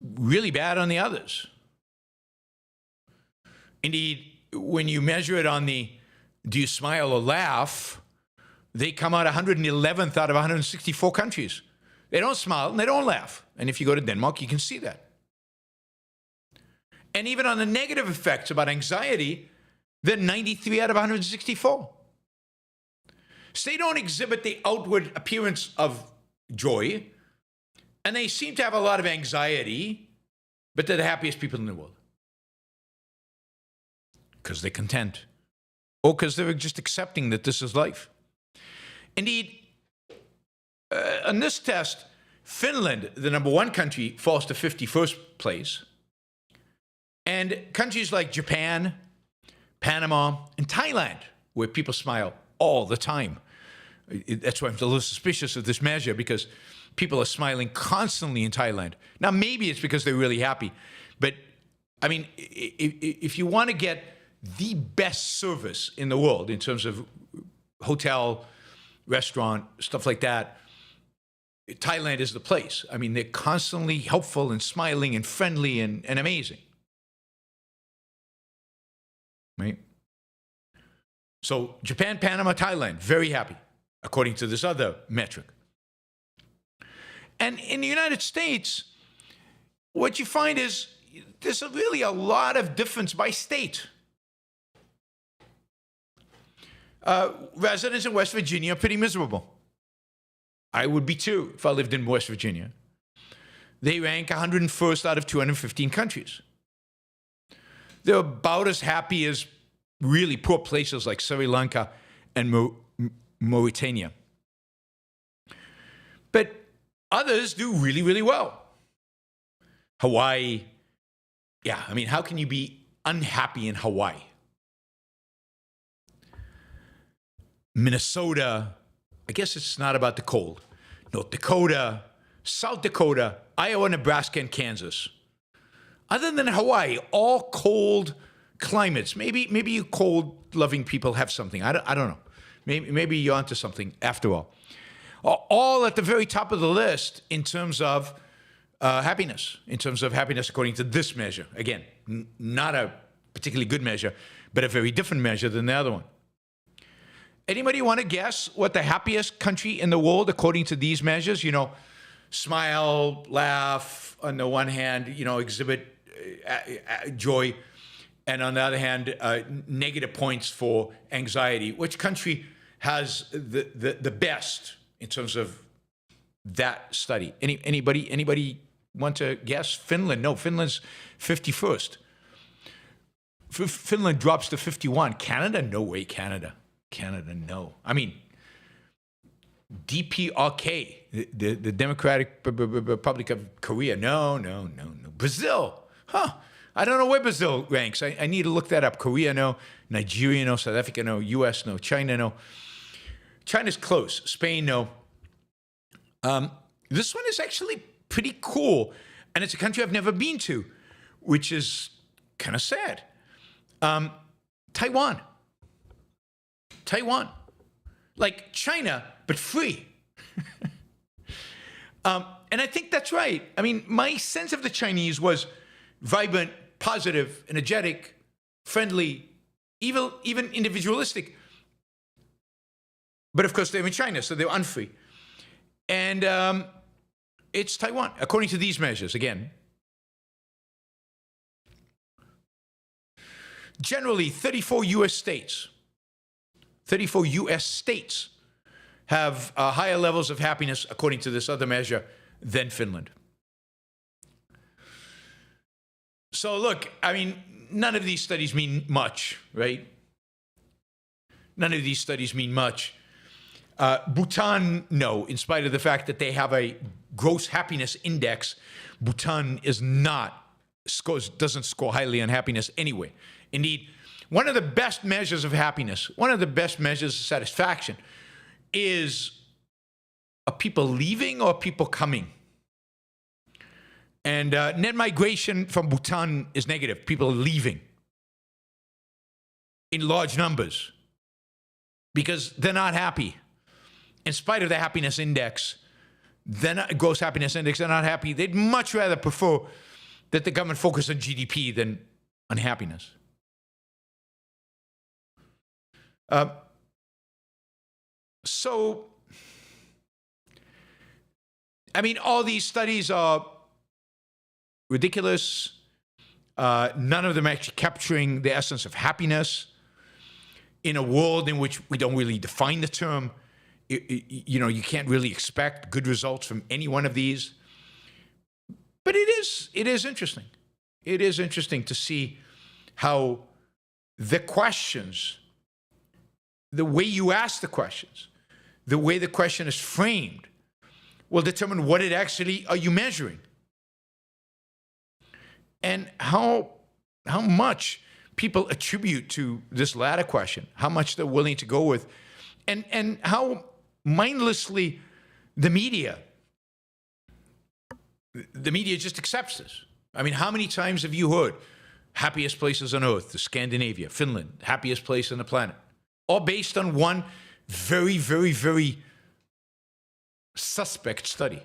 really bad on the others. Indeed, when you measure it on the do you smile or laugh, they come out 111th out of 164 countries. They don't smile and they don't laugh. And if you go to Denmark, you can see that. And even on the negative effects about anxiety, they're 93 out of 164. So they don't exhibit the outward appearance of joy, and they seem to have a lot of anxiety, but they're the happiest people in the world. Because they're content, or because they're just accepting that this is life. Indeed, on this test, Finland, the number 1 country, falls to 51st place. And countries like Japan, Panama, and Thailand, where people smile all the time. That's why I'm a little suspicious of this measure, because people are smiling constantly in Thailand. Now, maybe it's because they're really happy. But, I mean, if you want to get the best service in the world in terms of hotel, restaurant, stuff like that, Thailand is the place. I mean, they're constantly helpful and smiling and friendly and amazing. Right? So Japan, Panama, Thailand, very happy, according to this other metric. And in the United States, what you find is there's really a lot of difference by state. Residents in West Virginia are pretty miserable. I would be too if I lived in West Virginia. They rank 101st out of 215 countries. They're about as happy as really poor places like Sri Lanka and Mauritania. But others do really, really well. Hawaii, yeah, I mean, how can you be unhappy in Hawaii? Minnesota, I guess it's not about the cold. North Dakota, South Dakota, Iowa, Nebraska, and Kansas. Other than Hawaii, all cold climates. Maybe you cold-loving people have something. I don't know. Maybe you're onto something after all. All at the very top of the list in terms of happiness. In terms of happiness according to this measure. Again, not a particularly good measure, but a very different measure than the other one. Anybody want to guess what the happiest country in the world according to these measures? You know, smile, laugh on the one hand, you know, exhibit joy, and on the other hand, negative points for anxiety. Which country has the best in terms of that study? Anybody want to guess? Finland? No, Finland's 51st. Finland drops to 51. Canada? No way, Canada, no. I mean, DPRK, the Democratic Republic of Korea. No. Brazil, huh? I don't know where Brazil ranks. I need to look that up. Korea, no. Nigeria, no. South Africa, no. U.S., no. China, no. China's close. Spain, no. This one is actually pretty cool, and it's a country I've never been to, which is kind of sad. Taiwan. Like China, but free. And I think that's right. I mean, my sense of the Chinese was vibrant, positive, energetic, friendly, even individualistic. But of course, they're in China, so they're unfree. And it's Taiwan, according to these measures, again. Generally, 34 U.S. states have higher levels of happiness, according to this other measure, than Finland. So look, I mean, none of these studies mean much, right? None of these studies mean much. Bhutan, no, in spite of the fact that they have a gross happiness index, Bhutan doesn't score highly on happiness anyway. Indeed, one of the best measures of happiness, one of the best measures of satisfaction is, are people leaving or people coming? And net migration from Bhutan is negative. People are leaving in large numbers because they're not happy. In spite of the happiness index, gross happiness index, they're not happy. They'd much rather prefer that the government focus on GDP than on happiness. So, I mean, all these studies are ridiculous. None of them actually capturing the essence of happiness in a world in which we don't really define the term. You know, you can't really expect good results from any one of these. But it is interesting. It is interesting to see how the questions, the way you ask the questions, the way the question is framed, will determine what it actually are you measuring. And how much people attribute to this latter question, how much they're willing to go with, and how mindlessly the media just accepts this. I mean, how many times have you heard happiest places on earth, Scandinavia, Finland, happiest place on the planet, all based on one very, very, very suspect study.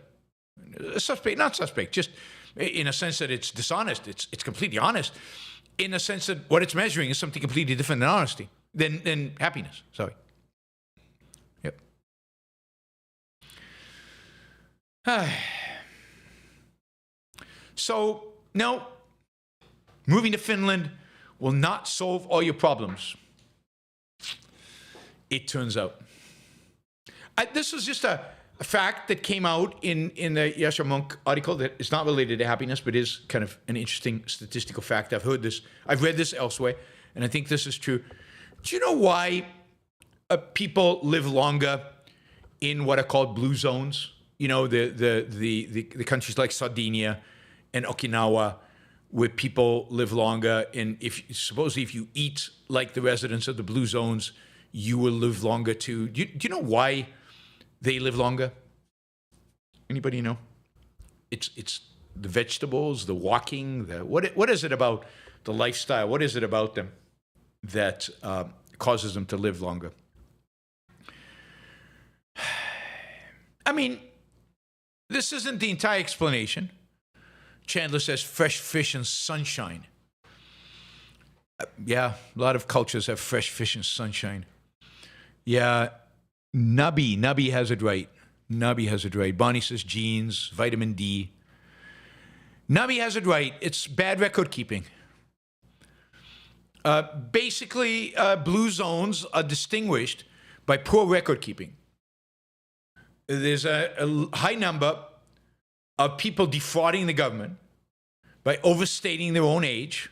Suspect, not suspect, just in a sense that it's dishonest. It's completely honest. In a sense that what it's measuring is something completely different than honesty, than happiness. Sorry. Yep. So, no, moving to Finland will not solve all your problems. It turns out. This was just a fact that came out in the Yaron Brook article that is not related to happiness, but is kind of an interesting statistical fact. I've heard this. I've read this elsewhere, and I think this is true. Do you know why people live longer in what are called blue zones? You know, the countries like Sardinia and Okinawa, where people live longer. And supposedly if you eat like the residents of the blue zones, you will live longer too. Do you know why they live longer? Anybody know? It's the vegetables, the walking, what is it about the lifestyle? What is it about them that causes them to live longer? I mean, this isn't the entire explanation. Chandler says fresh fish and sunshine. Yeah, a lot of cultures have fresh fish and sunshine. Yeah, Nubby has it right. Nubby has it right. Bonnie says genes, vitamin D. Nubby has it right. It's bad record keeping. Basically, blue zones are distinguished by poor record keeping. There's a high number of people defrauding the government by overstating their own age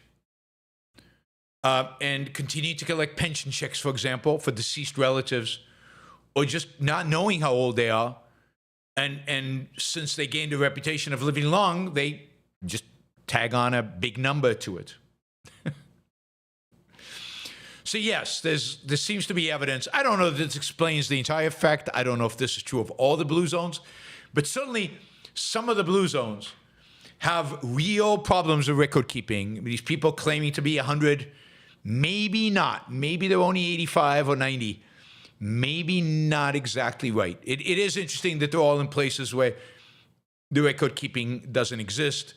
and continuing to collect pension checks, for example, for deceased relatives, or just not knowing how old they are. And since they gained a reputation of living long, they just tag on a big number to it. So yes, there seems to be evidence. I don't know if this explains the entire fact. I don't know if this is true of all the blue zones, but certainly some of the blue zones have real problems with record keeping. These people claiming to be 100, maybe not. Maybe they're only 85 or 90. Maybe not exactly right. It is interesting that they're all in places where the record keeping doesn't exist.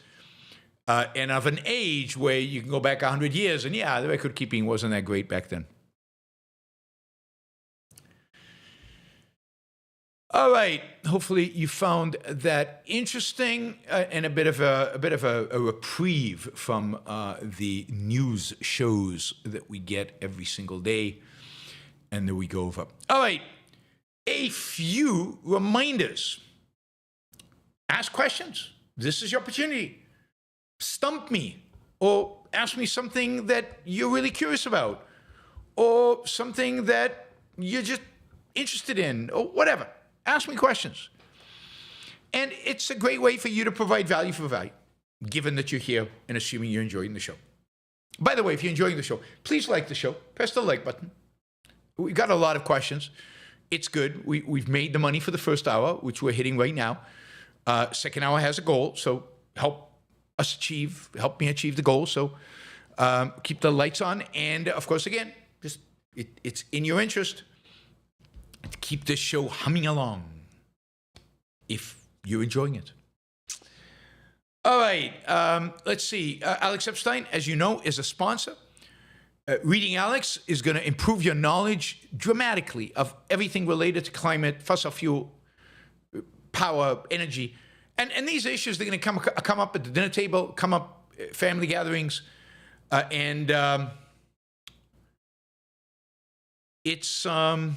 And of an age where you can go back 100 years, and yeah, the record keeping wasn't that great back then. All right. Hopefully you found that interesting and a bit of a reprieve from the news shows that we get every single day and that we go over. All right. A few reminders. Ask questions. This is your opportunity. Stump me, or ask me something that you're really curious about, or something that you're just interested in, or whatever. Ask me questions. And it's a great way for you to provide value for value, given that you're here and assuming you're enjoying the show. By the way, if you're enjoying the show, please like the show. Press the like button. We've got a lot of questions. It's good. We've made the money for the first hour, which we're hitting right now. Second hour has a goal, so help me achieve the goal. So keep the lights on. And of course, again, it's in your interest to keep this show humming along if you're enjoying it. All right. Let's see. Alex Epstein, as you know, is a sponsor. Reading Alex is going to improve your knowledge dramatically of everything related to climate, fossil fuel, power, energy. And these issues, they're going to come up at the dinner table, come up at family gatherings, and it's a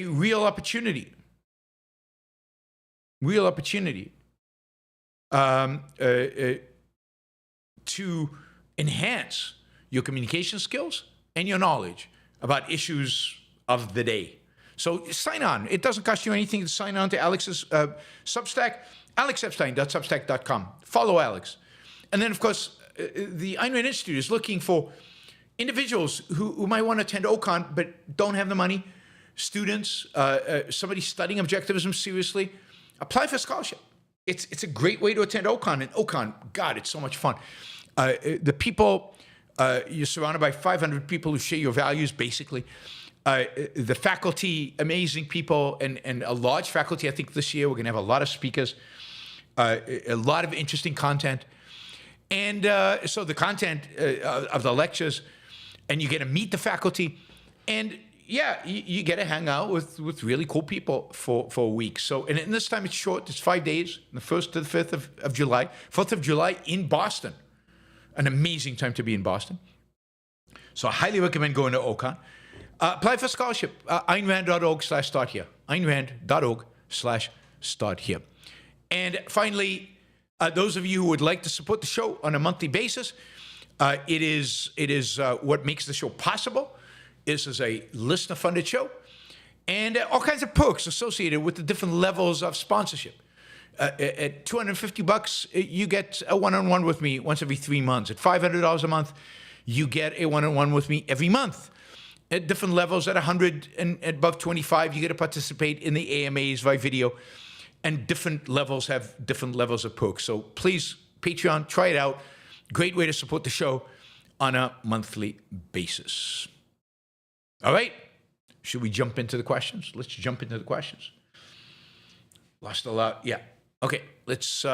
real opportunity. Real opportunity to enhance your communication skills and your knowledge about issues of the day. So sign on. It doesn't cost you anything to sign on to Alex's Substack, alexepstein.substack.com. Follow Alex. And then, of course, the Ayn Rand Institute is looking for individuals who might want to attend OCON but don't have the money, students, somebody studying objectivism seriously. Apply for a scholarship. It's a great way to attend OCON. And OCON, God, it's so much fun. The people, you're surrounded by 500 people who share your values, basically. The faculty, amazing people, and a large faculty. I think this year we're going to have a lot of speakers, a lot of interesting content. And so the content of the lectures, and you get to meet the faculty. And yeah, you get to hang out with really cool people for a week. So, and this time it's short. It's 5 days, the 1st to the 5th of July. 4th of July in Boston. An amazing time to be in Boston. So I highly recommend going to OCON. Apply for scholarship. AynRand.org/start here. AynRand.org/start here. And finally, those of you who would like to support the show on a monthly basis, it is what makes the show possible. This is a listener-funded show, and all kinds of perks associated with the different levels of sponsorship. At $250, you get a one-on-one with me once every 3 months. At $500 a month, you get a one-on-one with me every month. At different levels, at 100 and above 25, you get to participate in the AMAs via video, and different levels have different levels of perks. So please, Patreon, try it out. Great way to support the show on a monthly basis. All right, should we jump into the questions? Let's jump into the questions. Lost a lot, yeah. Okay, let's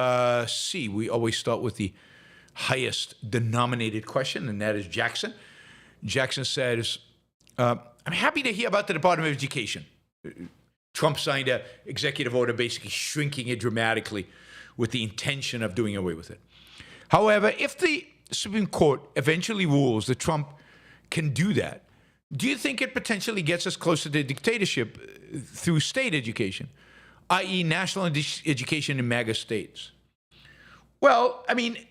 see. We always start with the highest denominated question, and that is Jackson. Jackson says, I'm happy to hear about the Department of Education. Trump signed an executive order basically shrinking it dramatically with the intention of doing away with it. However, if the Supreme Court eventually rules that Trump can do that, do you think it potentially gets us closer to dictatorship through state education, i.e. national education in MAGA states? Well, I mean,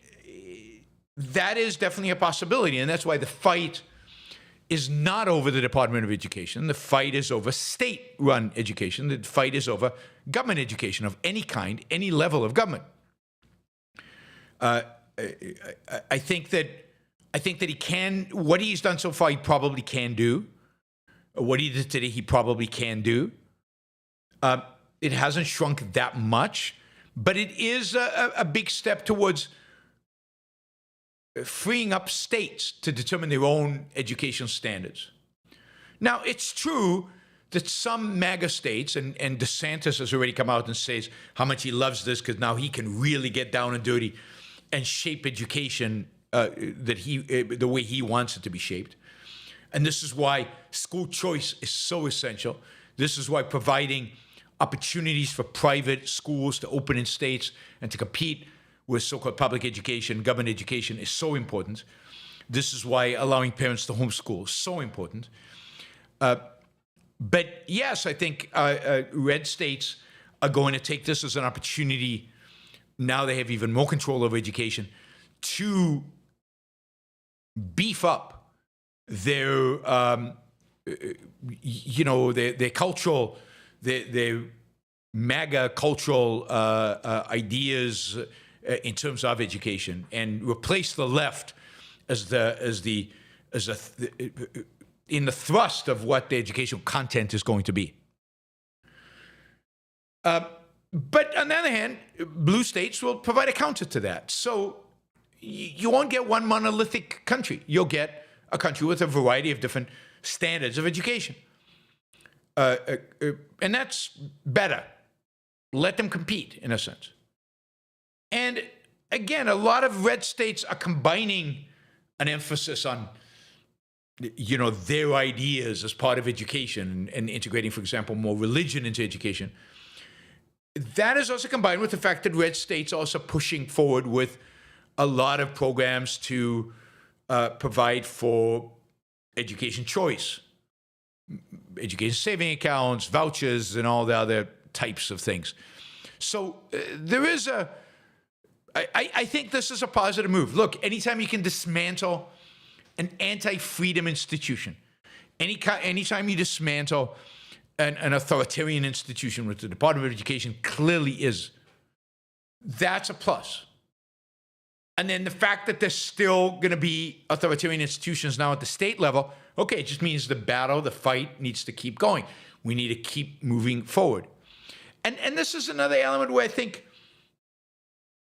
that is definitely a possibility, and that's why the fight is not over the Department of Education. The fight is over state-run education. The fight is over government education of any kind, any level of government. I think that he can, what he's done so far, he probably can do. What he did today, he probably can do. It hasn't shrunk that much, but it is a big step towards freeing up states to determine their own education standards. Now, it's true that some MAGA states, and DeSantis has already come out and says how much he loves this because now he can really get down and dirty and shape education the way he wants it to be shaped. And this is why school choice is so essential. This is why providing opportunities for private schools to open in states and to compete with so-called public education, government education is so important. This is why allowing parents to homeschool is so important. But yes, I think red states are going to take this as an opportunity. Now they have even more control over education to beef up their, their cultural, their MAGA cultural ideas in terms of education, and replace the left in the thrust of what the educational content is going to be. But on the other hand, blue states will provide a counter to that. So you won't get one monolithic country. You'll get a country with a variety of different standards of education. And that's better. Let them compete, in a sense. And again, a lot of red states are combining an emphasis on, their ideas as part of education and integrating, for example, more religion into education. That is also combined with the fact that red states are also pushing forward with a lot of programs to provide for education choice, education saving accounts, vouchers, and all the other types of things. So there is I think this is a positive move. Look, anytime you can dismantle an anti-freedom institution, anytime you dismantle an authoritarian institution, which the Department of Education clearly is, that's a plus. And then the fact that there's still going to be authoritarian institutions now at the state level, okay, it just means the fight needs to keep going. We need to keep moving forward. And this is another element where I think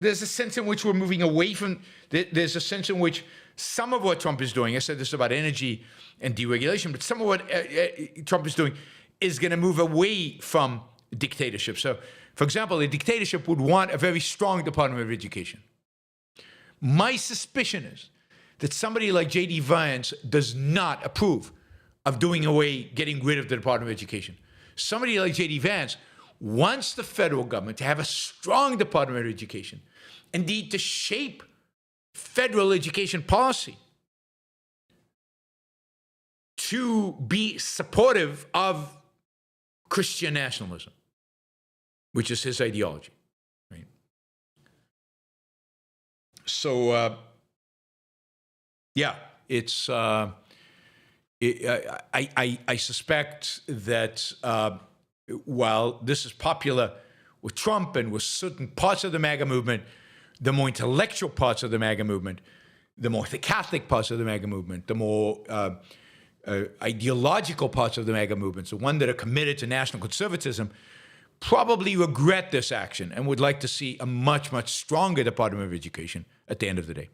there's a sense in which we're moving away from, there's a sense in which some of what Trump is doing, I said this about energy and deregulation, but some of what Trump is doing is going to move away from dictatorship. So, for example, a dictatorship would want a very strong Department of Education. My suspicion is that somebody like J.D. Vance does not approve of doing away, getting rid of the Department of Education. Somebody like J.D. Vance wants the federal government to have a strong Department of Education, indeed to shape federal education policy, to be supportive of Christian nationalism, which is his ideology. Right? So, yeah, it's. I suspect that while this is popular with Trump and with certain parts of the MAGA movement, the more intellectual parts of the MAGA movement, the more the Catholic parts of the MAGA movement, the more ideological parts of the MAGA movement, the ones that are committed to national conservatism, probably regret this action and would like to see a much, much stronger Department of Education at the end of the day.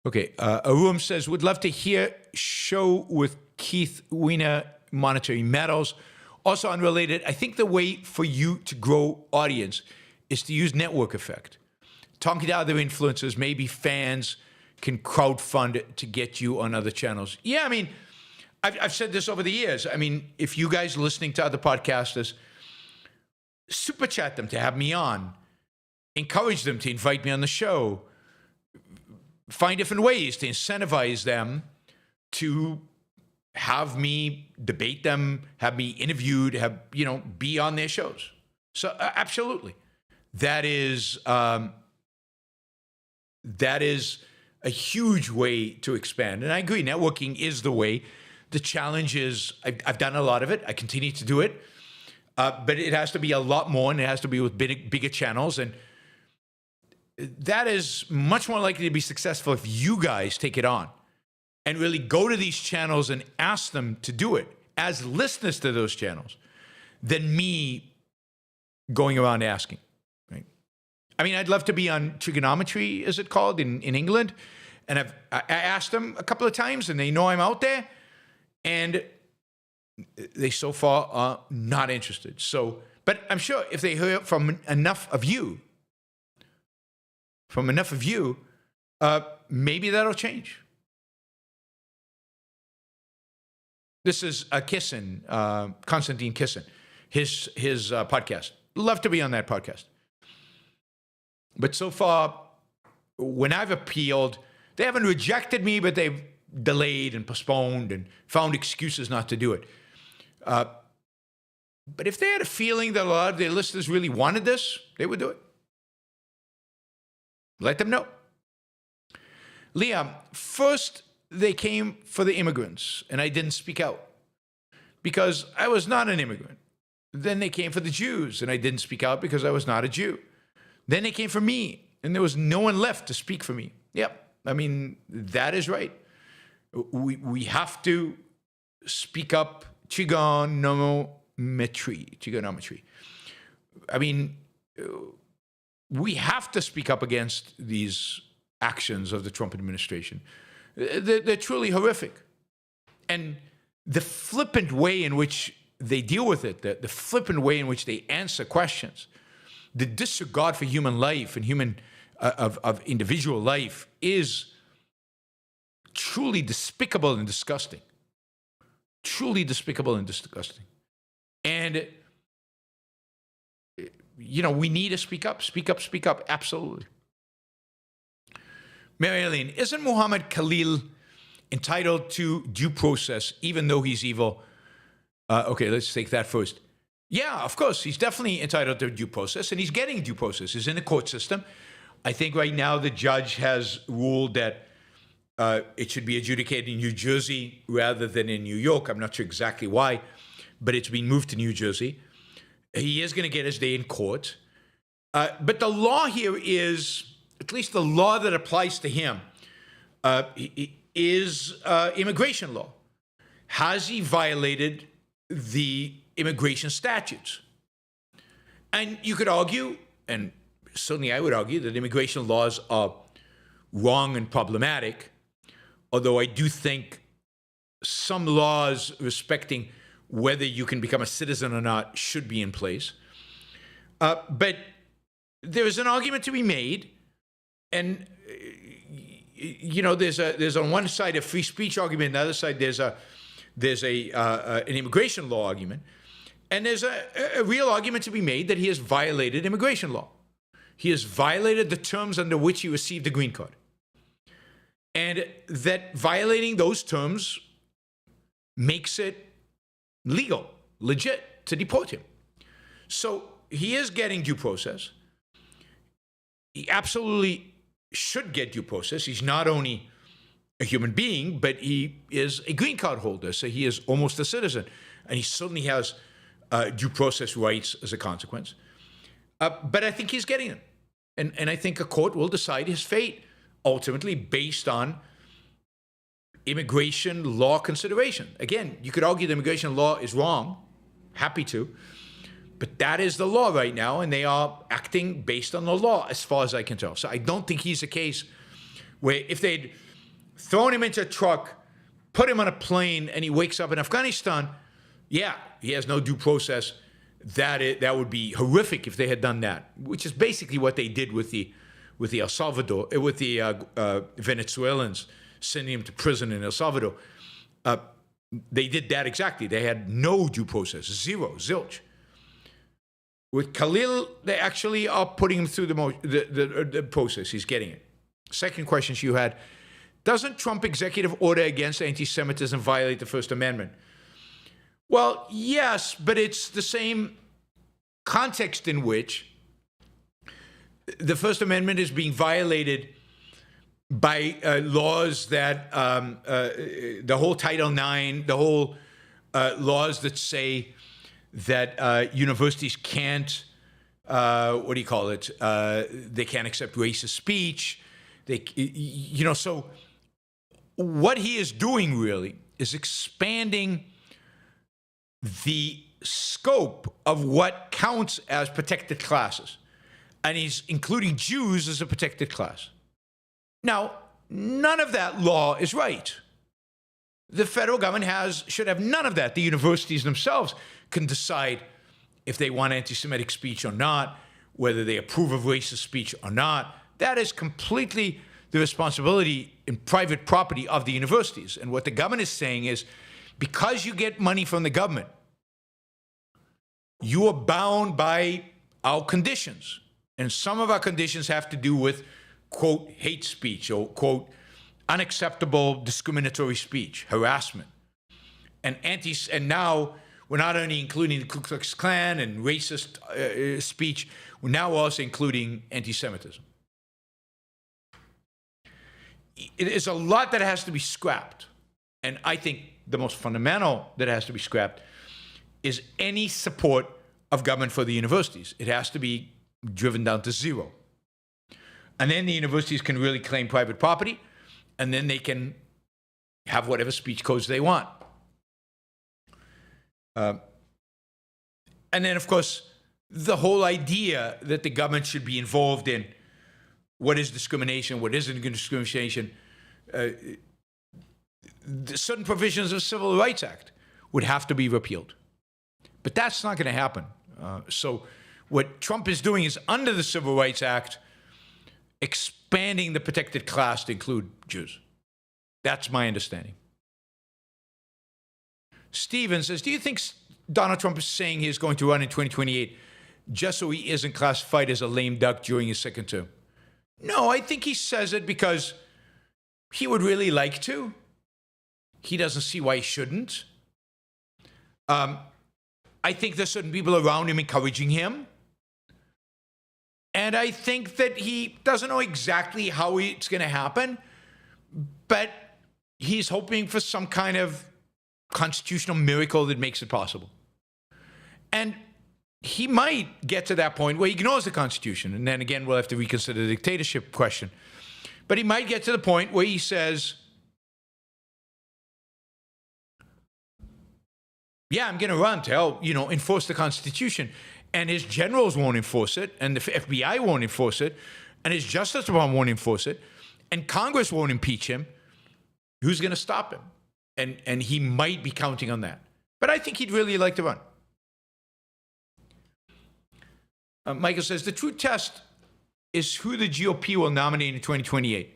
Okay, Arum says, would love to hear show with Keith Weiner Monetary Metals. Also unrelated, I think the way for you to grow audience is to use network effect. Talking to other influencers, maybe fans can crowdfund to get you on other channels. Yeah, I mean, I've said this over the years. I mean, if you guys listening to other podcasters, super chat them to have me on, encourage them to invite me on the show, find different ways to incentivize them to have me debate them, have me interviewed, have, be on their shows. So absolutely. That is a huge way to expand. And I agree, networking is the way. The challenge is, I've done a lot of it. I continue to do it. But it has to be a lot more, and it has to be with bigger channels. And that is much more likely to be successful if you guys take it on and really go to these channels and ask them to do it as listeners to those channels than me going around asking. Right? I mean, I'd love to be on trigonometry, is it called, in England. And I asked them a couple of times, and they know I'm out there. And they so far are not interested. So, but I'm sure if they hear from enough of you, maybe that'll change. This is Kissin, Konstantin Kissin, his podcast. Love to be on that podcast. But so far, when I've appealed, they haven't rejected me, but they've delayed and postponed and found excuses not to do it. But if they had a feeling that a lot of their listeners really wanted this, they would do it. Let them know. Liam, first they came for the immigrants, and I didn't speak out because I was not an immigrant. Then they came for the Jews, and I didn't speak out because I was not a Jew. Then they came for me, and there was no one left to speak for me. Yep, I mean, that is right. We have to speak up. Trigonometry. I mean, we have to speak up against these actions of the Trump administration. They're truly horrific. And the flippant way in which they deal with it, the flippant way in which they answer questions, the disregard for human life and of individual life is truly despicable and disgusting. Truly despicable and disgusting. And, we need to speak up. Speak up, speak up. Absolutely. Mary Eileen, isn't Mahmoud Khalil entitled to due process even though he's evil? Okay, let's take that first. Yeah, of course. He's definitely entitled to due process, and he's getting due process. He's in the court system. I think right now the judge has ruled that it should be adjudicated in New Jersey rather than in New York. I'm not sure exactly why, but it's been moved to New Jersey. He is going to get his day in court. But the law here is, at least the law that applies to him, is immigration law. Has he violated the immigration statutes? And you could argue, and certainly I would argue, that immigration laws are wrong and problematic, although I do think some laws respecting whether you can become a citizen or not should be in place. But there is an argument to be made, and there's on one side a free speech argument, on the other side there's an immigration law argument, and there's a real argument to be made that he has violated immigration law. He has violated the terms under which he received a green card, and that violating those terms makes it legal, legit, to deport him. So he is getting due process. He absolutely should get due process. He's not only a human being, but he is a green card holder, so he is almost a citizen, and he certainly has due process rights as a consequence. But I think he's getting them, and I think a court will decide his fate ultimately based on immigration law consideration. Again, you could argue the immigration law is wrong, happy to, but that is the law right now, and they are acting based on the law as far as I can tell. So I don't think he's a case where if they'd thrown him into a truck, put him on a plane, and he wakes up in Afghanistan, yeah, he has no due process. That would be horrific if they had done that, which is basically what they did with the El Salvador, with the Venezuelans, sending him to prison in El Salvador. They did that exactly. They had no due process, zero, zilch. With Khalil, they actually are putting him through the process. He's getting it. Second question you had, doesn't Trump executive order against anti-Semitism violate the First Amendment? Well, yes, but it's the same context in which the First Amendment is being violated by laws that the whole Title IX, the whole laws that say that universities can't, they can't accept racist speech. So what he is doing really is expanding the scope of what counts as protected classes. And he's including Jews as a protected class. Now, none of that law is right. The federal government should have none of that. The universities themselves can decide if they want anti-Semitic speech or not, whether they approve of racist speech or not. That is completely the responsibility in private property of the universities. And what the government is saying is, because you get money from the government, you are bound by our conditions. And some of our conditions have to do with, quote, hate speech or, quote, unacceptable discriminatory speech, harassment. And now we're not only including the Ku Klux Klan and racist speech, we're now also including anti-Semitism. There's a lot that has to be scrapped. And I think the most fundamental that has to be scrapped is any support of government for the universities. It has to be driven down to zero. And then the universities can really claim private property, and then they can have whatever speech codes they want. And then, of course, the whole idea that the government should be involved in what is discrimination, what isn't discrimination, certain provisions of the Civil Rights Act would have to be repealed. But that's not going to happen. So what Trump is doing is, under the Civil Rights Act, expanding the protected class to include Jews. That's my understanding. Steven says, do you think Donald Trump is saying he's going to run in 2028 just so he isn't classified as a lame duck during his second term? No, I think he says it because he would really like to. He doesn't see why he shouldn't. I think there's certain people around him encouraging him. And I think that he doesn't know exactly how it's going to happen, but he's hoping for some kind of constitutional miracle that makes it possible. And he might get to that point where he ignores the Constitution. And then again, we'll have to reconsider the dictatorship question. But he might get to the point where he says, yeah, I'm going to run to help, enforce the Constitution. and his generals won't enforce it, and the FBI won't enforce it, and his Justice Department won't enforce it, and Congress won't impeach him, who's going to stop him? And he might be counting on that. But I think he'd really like to run. Michael says, the true test is who the GOP will nominate in 2028.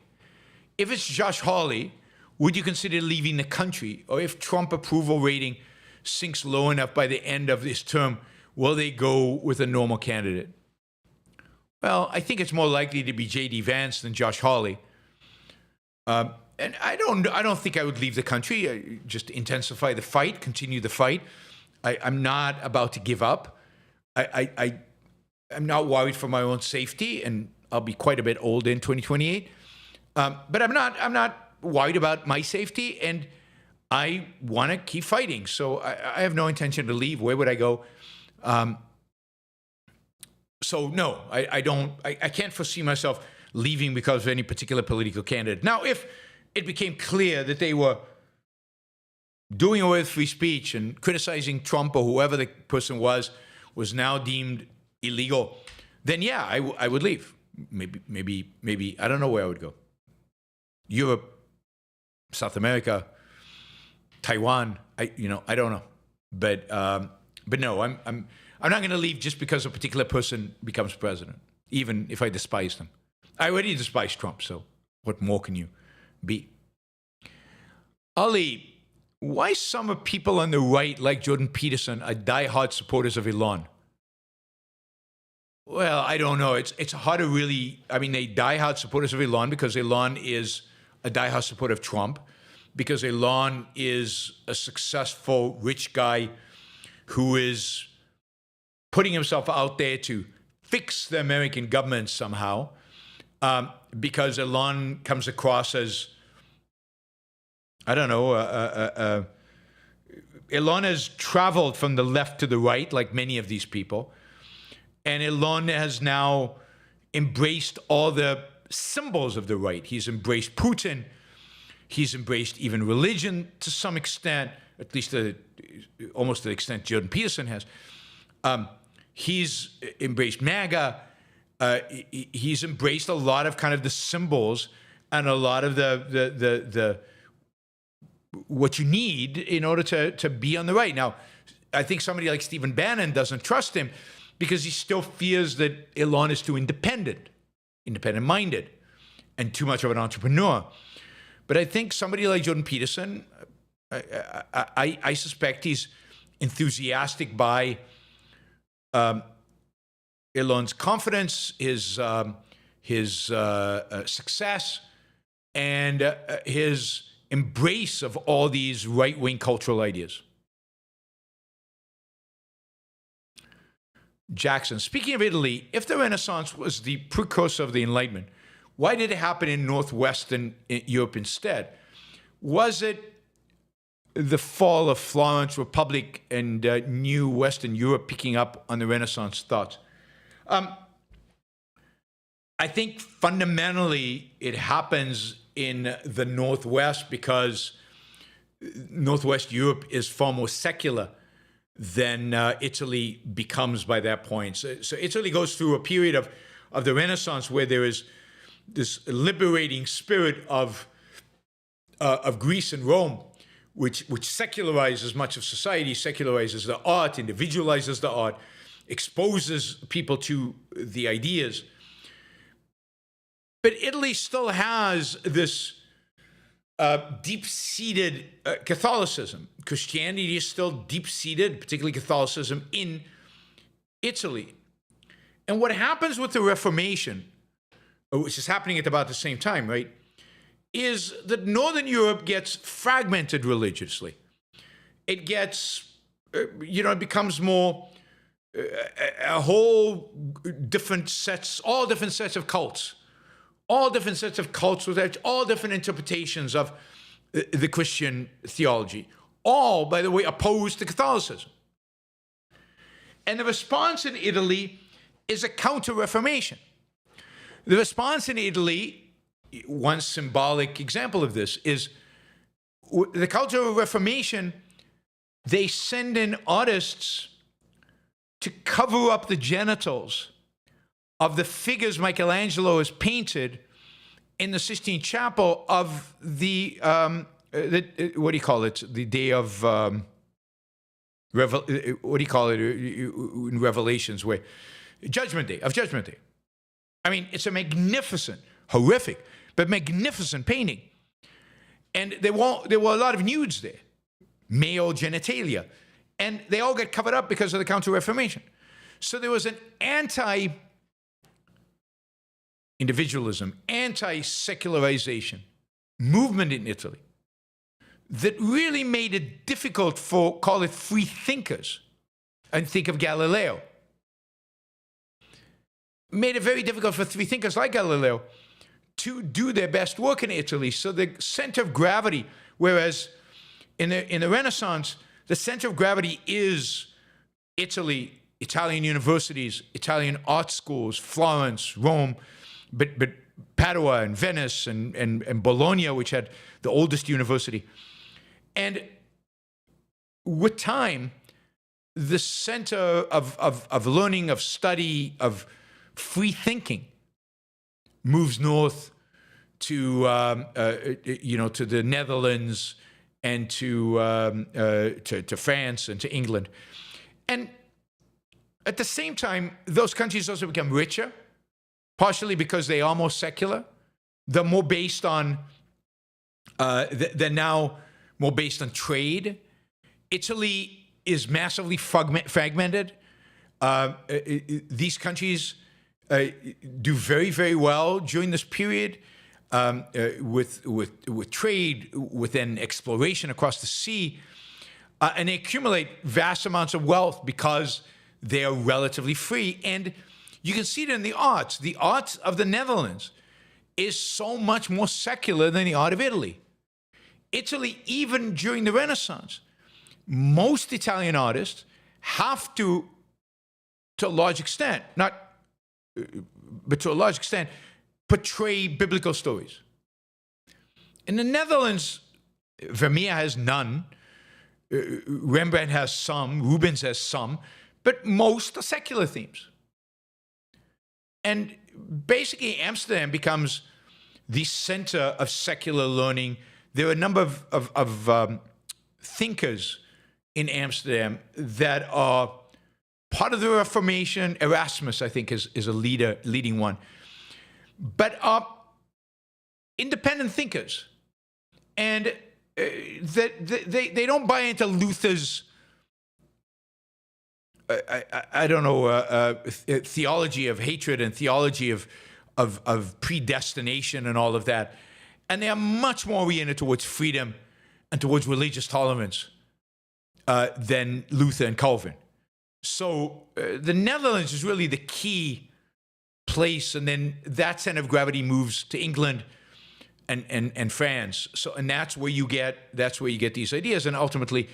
If it's Josh Hawley, would you consider leaving the country? Or if Trump approval rating sinks low enough by the end of this term, will they go with a normal candidate? Well, I think it's more likely to be J.D. Vance than Josh Hawley. And I don't think I would leave the country. Just intensify the fight, continue the fight. I'm not about to give up. I'm not worried for my own safety, and I'll be quite a bit older in 2028. But I'm not worried about my safety, and I want to keep fighting. So I have no intention to leave. Where would I go? So no, I don't. I can't foresee myself leaving because of any particular political candidate. Now, if it became clear that they were doing away with free speech and criticizing Trump or whoever the person was now deemed illegal, then yeah, I would leave. Maybe I don't know where I would go. Europe, South America, Taiwan. I don't know, but no, I'm not going to leave just because a particular person becomes president, even if I despise them. I already despise Trump, so what more can you be? Ali, why some people on the right, like Jordan Peterson, are diehard supporters of Elon? Well, I don't know. It's hard to really. I mean, they diehard supporters of Elon because Elon is a diehard supporter of Trump, because Elon is a successful rich guy who is putting himself out there to fix the American government somehow, because Elon comes across as, I don't know, Elon has traveled from the left to the right, like many of these people. And Elon has now embraced all the symbols of the right. He's embraced Putin. He's embraced even religion to some extent, at least almost to the extent Jordan Peterson has. He's embraced MAGA. He's embraced a lot of kind of the symbols and a lot of the what you need in order to be on the right. Now, I think somebody like Stephen Bannon doesn't trust him because he still fears that Elon is too independent-minded, and too much of an entrepreneur. But I think somebody like Jordan Peterson, I suspect he's enthusiastic by Elon's confidence, his success, and his embrace of all these right-wing cultural ideas. Jackson, speaking of Italy, if the Renaissance was the precursor of the Enlightenment, why did it happen in northwestern Europe instead? Was it the fall of Florence, Republic, and new Western Europe picking up on the Renaissance thoughts? I think fundamentally it happens in the Northwest because Northwest Europe is far more secular than Italy becomes by that point. So Italy goes through a period of the Renaissance where there is this liberating spirit of Greece and Rome, which secularizes much of society, secularizes the art, individualizes the art, exposes people to the ideas. But Italy still has this deep-seated Catholicism. Christianity is still deep-seated, particularly Catholicism, in Italy. And what happens with the Reformation, which is happening at about the same time, right, is that Northern Europe gets fragmented religiously. It gets, it becomes more a whole different sets, all different sets of cults. All different sets of cults with all different interpretations of the Christian theology, all, by the way, opposed to Catholicism. And the response in Italy is a counter-Reformation. The response in Italy, one symbolic example of this, is the Counter-Reformation. They send in artists to cover up the genitals of the figures Michelangelo has painted in the Sistine Chapel of the what do you call it? The day of what do you call it in Revelations? Where Judgment Day. I mean, it's a magnificent, horrific, but magnificent painting. And there were a lot of nudes there, male genitalia, and they all got covered up because of the Counter-Reformation. So there was an anti-individualism, anti-secularization movement in Italy that really made it difficult for, call it, free thinkers, and think of Galileo. Made it very difficult for free thinkers like Galileo to do their best work in Italy. So the center of gravity, whereas in the Renaissance, the center of gravity is Italy, Italian universities, Italian art schools, Florence, Rome, but Padua and Venice and Bologna, which had the oldest university. And with time, the center of learning, of study, of free thinking moves north to to the Netherlands and to France and to England, and at the same time, those countries also become richer, partially because they are more secular. They're more based on they're now more based on trade. Italy is massively fragmented. These countries do very, very well during this period with trade, with then exploration across the sea, and they accumulate vast amounts of wealth because they are relatively free. And you can see it in the arts. The art of the Netherlands is so much more secular than the art of Italy. Italy, even during the Renaissance, most Italian artists have to a large extent, but to a large extent, portray biblical stories. In the Netherlands, Vermeer has none, Rembrandt has some, Rubens has some, but most are secular themes. And basically, Amsterdam becomes the center of secular learning. There are a number of thinkers in Amsterdam that are part of the Reformation. Erasmus, I think, is a leading one. But are independent thinkers. And they don't buy into Luther's, theology of hatred and theology of predestination and all of that. And they are much more oriented towards freedom and towards religious tolerance than Luther and Calvin. So the Netherlands is really the key place, and then that center of gravity moves to England and France. So, and that's where you get these ideas, and ultimately,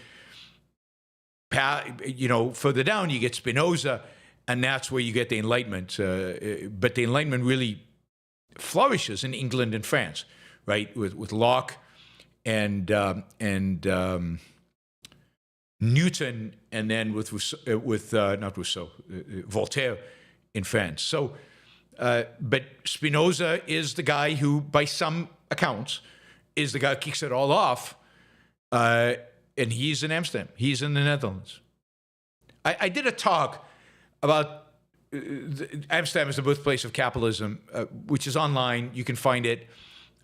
further down you get Spinoza, and that's where you get the Enlightenment. But the Enlightenment really flourishes in England and France, right? With Locke and Newton, and then with Voltaire in France. So, but Spinoza is the guy who, by some accounts, is the guy who kicks it all off, and he's in Amsterdam. He's in the Netherlands. I did a talk about Amsterdam as the birthplace of capitalism, which is online. You can find it.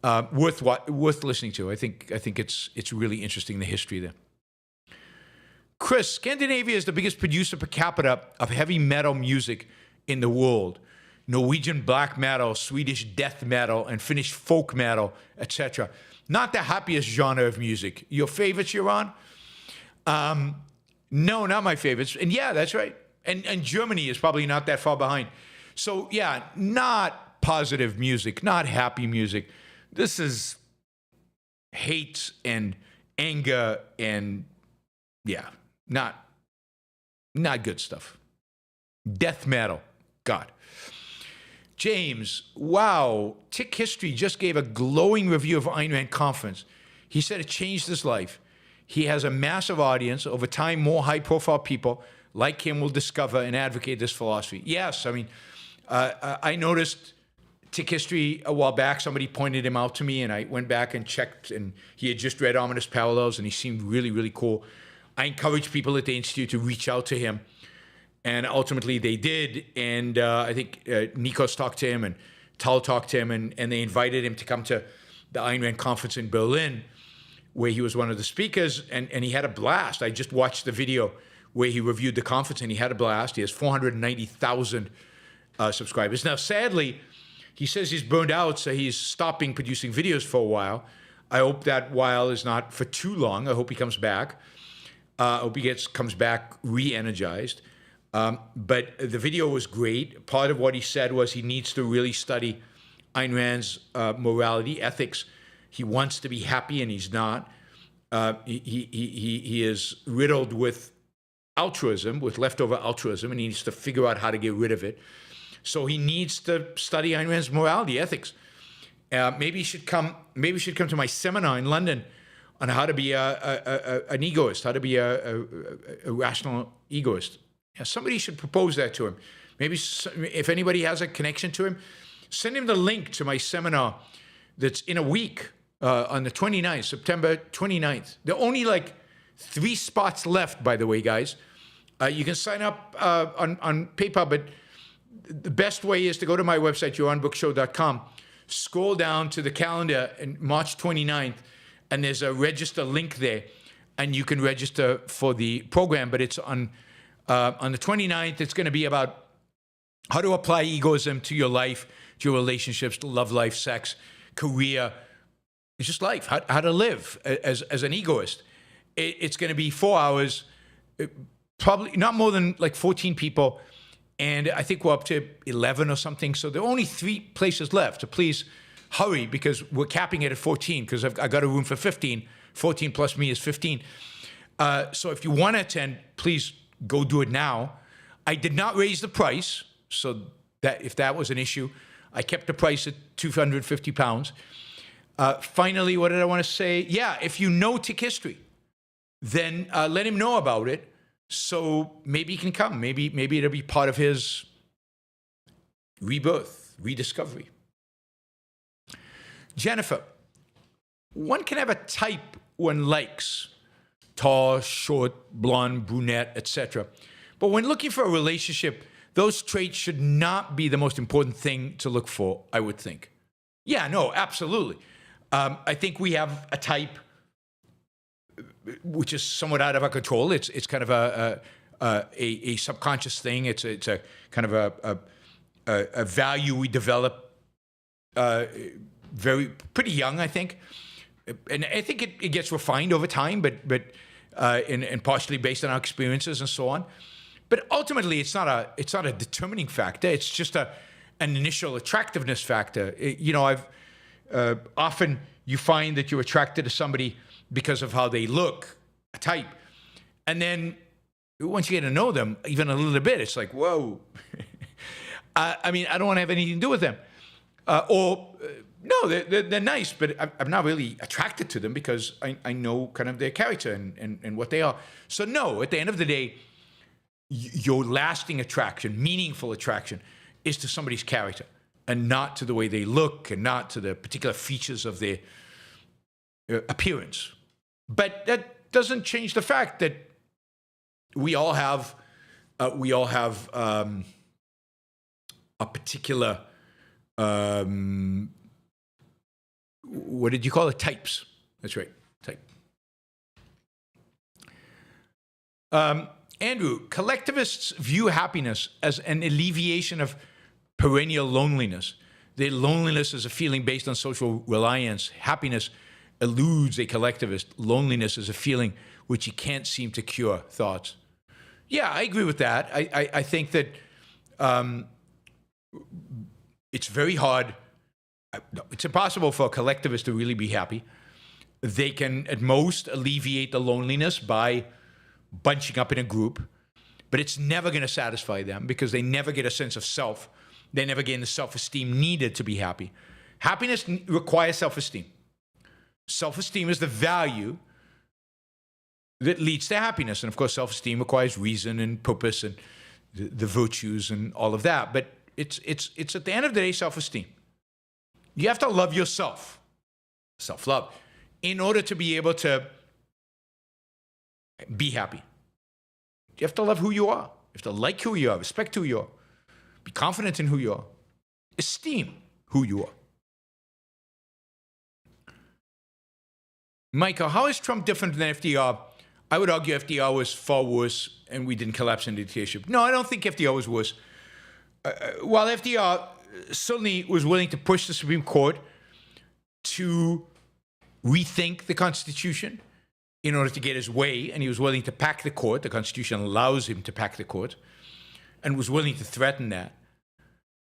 Worth listening to. I think it's really interesting, the history there. Chris, Scandinavia is the biggest producer per capita of heavy metal music in the world. Norwegian black metal, Swedish death metal, and Finnish folk metal, etc. Not the happiest genre of music. Your favorites, Yaron? No, not my favorites. And yeah, that's right. And Germany is probably not that far behind. So yeah, not positive music, not happy music. This is hate and anger and yeah, not good stuff. Death metal, God. James, wow, Tick History just gave a glowing review of Ayn Rand conference. He said it changed his life. He has a massive audience, over time more high-profile people like him, will discover and advocate this philosophy. Yes, I mean, I noticed Tick History a while back. Somebody pointed him out to me, and I went back and checked, and he had just read Ominous Parallels, and he seemed really, really cool. I encouraged people at the Institute to reach out to him, and ultimately they did. And I think Nikos talked to him, and Tal talked to him, and they invited him to come to the Ayn Rand conference in Berlin, where he was one of the speakers, and he had a blast. I just watched the video where he reviewed the conference, and he had a blast. He has 490,000 subscribers. Now, sadly, he says he's burned out, so he's stopping producing videos for a while. I hope that while is not for too long. I hope he comes back. I hope he comes back re-energized. But the video was great. Part of what he said was he needs to really study Ayn Rand's morality, ethics. He wants to be happy, and he's not. He is riddled with altruism, with leftover altruism, and he needs to figure out how to get rid of it. So he needs to study Ayn Rand's morality, ethics. Maybe he should come to my seminar in London on how to be an egoist, how to be a rational egoist. Yeah, somebody should propose that to him. Maybe if anybody has a connection to him, send him the link to my seminar that's in a week on the 29th, September 29th. There are only like 3 spots left, by the way, guys. You can sign up on PayPal, but the best way is to go to my website, yaronbrookshow.com, scroll down to the calendar in March 29th, and there's a register link there, and you can register for the program. But it's on the 29th. It's going to be about how to apply egoism to your life, to your relationships, to love life, sex, career. It's just life, how to live as an egoist. It's going to be 4 hours, probably not more than like 14 people. And I think we're up to 11 or something. So there are only 3 places left. So please hurry, because we're capping it at 14, because I got a room for 15. 14 plus me is 15. So if you want to attend, please go do it now. I did not raise the price, so that if that was an issue, I kept the price at £250. Finally, what did I want to say? Yeah, if you know Tick History, then let him know about it. So maybe he can come. Maybe it'll be part of his rebirth, rediscovery. Jennifer, one can have a type one likes: tall, short, blonde, brunette, etc. But when looking for a relationship, those traits should not be the most important thing to look for, I would think. Yeah, no, absolutely. I think we have a type which is somewhat out of our control. It's kind of a subconscious thing. It's a kind of a value we develop pretty young, I think. And I think it gets refined over time, but and partially based on our experiences and so on. But ultimately, it's not a determining factor. It's just an initial attractiveness factor. Often you find that you're attracted to somebody because of how they look, a type, and then once you get to know them even a little bit, it's like, whoa. I mean, I don't want to have anything to do with them, no, they're nice, but I'm not really attracted to them because I know kind of their character and what they are. So no, at the end of the day, your lasting attraction, meaningful attraction, is to somebody's character and not to the way they look and not to the particular features of their appearance. But that doesn't change the fact that we all have a particular what did you call it? Types. That's right, type. Andrew, collectivists view happiness as an alleviation of perennial loneliness. Their loneliness is a feeling based on social reliance. Happiness eludes a collectivist. Loneliness is a feeling which you can't seem to cure. Thoughts? Yeah, I agree with that. I think that it's very hard. It's impossible for a collectivist to really be happy. They can, at most, alleviate the loneliness by bunching up in a group, but it's never going to satisfy them because they never get a sense of self. They never gain the self-esteem needed to be happy. Happiness requires self-esteem. Self-esteem is the value that leads to happiness. And of course, self-esteem requires reason and purpose and the virtues and all of that. But it's at the end of the day, self-esteem. You have to love yourself, self-love, in order to be able to be happy. You have to love who you are. You have to like who you are, respect who you are, be confident in who you are, esteem who you are. Michael, how is Trump different than FDR? I would argue FDR was far worse and we didn't collapse into dictatorship. No, I don't think FDR was worse. While FDR certainly was willing to push the Supreme Court to rethink the Constitution in order to get his way, and he was willing to pack the court. The Constitution allows him to pack the court, and was willing to threaten that.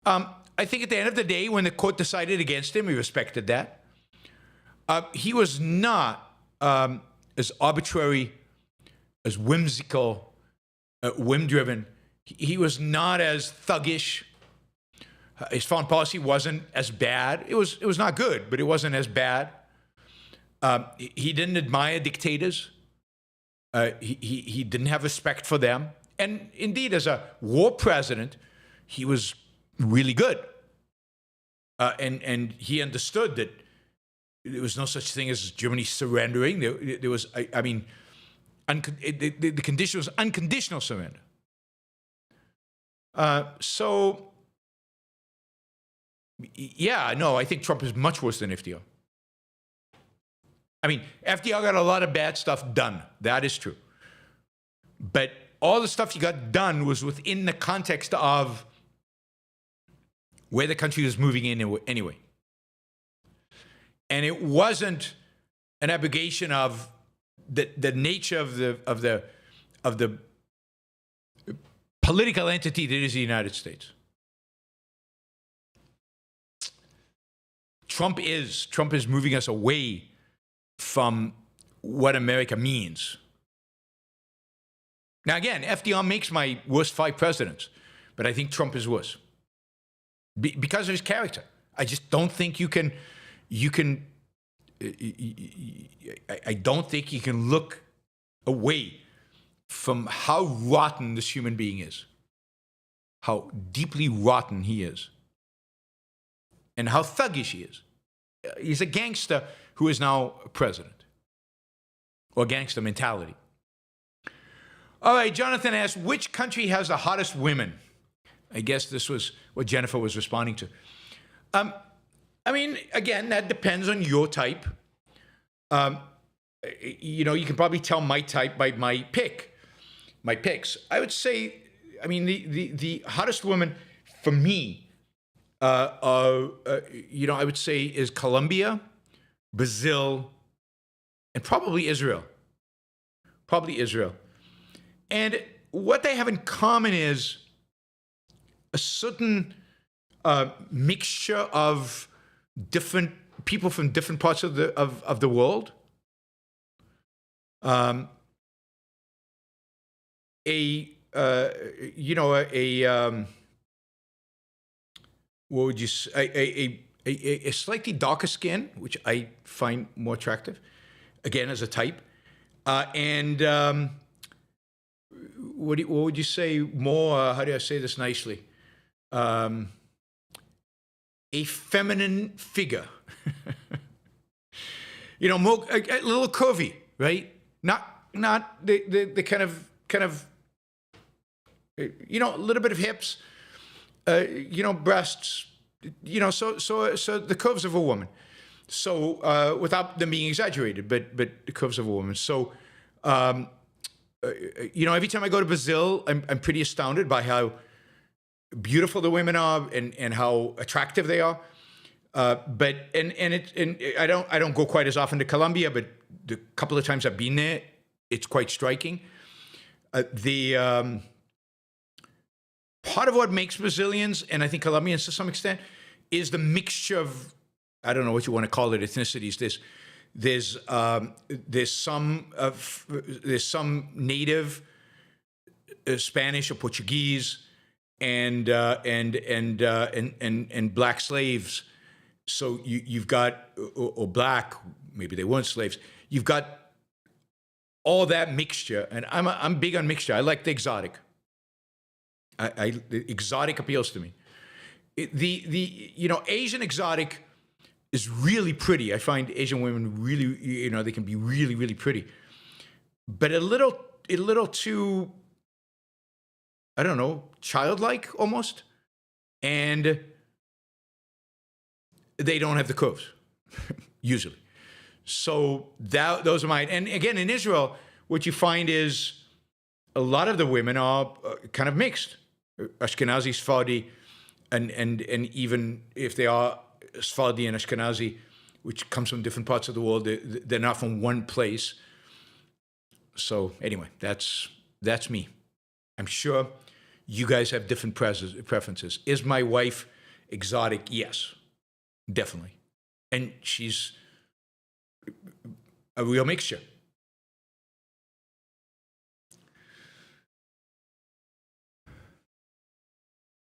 I think at the end of the day, when the court decided against him, he respected that. He was not as arbitrary, as whimsical, whim-driven. He was not as thuggish. His foreign policy wasn't as bad. It was not good, but it wasn't as bad. He didn't admire dictators. He didn't have respect for them. And indeed, as a war president, he was really good. And he understood that there was no such thing as Germany surrendering. There was, I mean, the condition was unconditional surrender. So, yeah, no, I think Trump is much worse than FDR. I mean, FDR got a lot of bad stuff done. That is true. But all the stuff he got done was within the context of where the country was moving in anyway. And it wasn't an abrogation of the nature of the political entity that is the United States. Trump is moving us away from what America means. Now, again, FDR makes my worst 5 presidents, but I think Trump is worse because of his character. I just don't think you can. I don't think you can look away from how rotten this human being is, how deeply rotten he is, and how thuggish he is. He's a gangster who is now president, or gangster mentality. All right, Jonathan asked, which country has the hottest women? I guess this was what Jennifer was responding to. I mean, again, that depends on your type. You know, you can probably tell my type by my picks. I would say, I mean, the hottest women for me, you know, I would say is Colombia, Brazil, and probably Israel. And what they have in common is a certain mixture of different people from different parts of the world. What would you say? A slightly darker skin, which I find more attractive, again as a type, and what would you say more? How do I say this nicely? A feminine figure, you know, more a little curvy, right? Not the kind of you know, a little bit of hips, you know, breasts, you know, so the curves of a woman. So without them being exaggerated, but the curves of a woman. So you know, every time I go to Brazil, I'm pretty astounded by how beautiful the women are and how attractive they are. But I don't go quite as often to Colombia, but the couple of times I've been there, it's quite striking. Part of what makes Brazilians, and I think Colombians to some extent, is the mixture of, I don't know what you want to call it, ethnicities. There's some native Spanish or Portuguese and black slaves. So you've got, or black, maybe they weren't slaves. You've got all that mixture, and I'm big on mixture. I like the exotic. The exotic appeals to me. Asian exotic is really pretty. I find Asian women really, they can be really, really pretty, but a little too, I don't know, childlike almost, and they don't have the curves usually. So those are mine. And again, in Israel, what you find is a lot of the women are kind of mixed, Ashkenazi, Sephardi, and even if they are Sephardi and Ashkenazi, which comes from different parts of the world, they're not from one place. So anyway, that's me. I'm sure you guys have different preferences. Is my wife exotic? Yes, definitely. And she's a real mixture.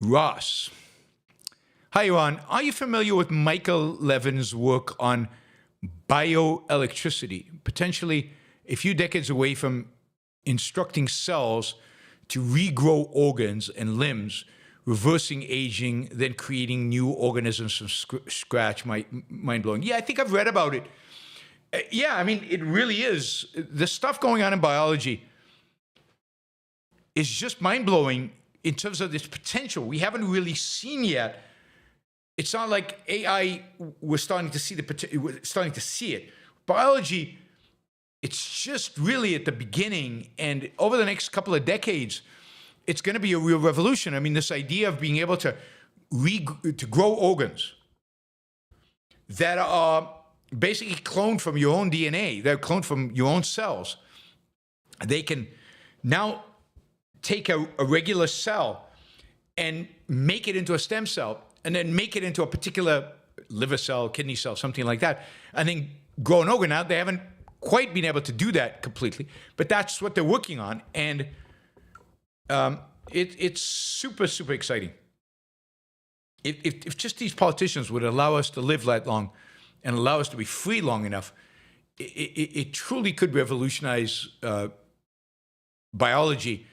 Ross. Hi, Yaron. Are you familiar with Michael Levin's work on bioelectricity, potentially a few decades away from instructing cells to regrow organs and limbs, reversing aging, then creating new organisms from scratch? Mind-blowing. Yeah, I think I've read about it. Yeah, I mean, it really is. The stuff going on in biology is just mind-blowing in terms of this potential we haven't really seen yet. It's not like AI, we're starting to see it. Biology, it's just really at the beginning, and over the next couple of decades, it's going to be a real revolution. I mean, this idea of being able to grow organs that are basically cloned from your own DNA, they're cloned from your own cells. They can now take a regular cell and make it into a stem cell, and then make it into a particular liver cell, kidney cell, something like that, and then grow an organ out. They haven't quite been able to do that completely, but that's what they're working on, and it's super, super exciting. If just these politicians would allow us to live that long and allow us to be free long enough, it truly could revolutionize biology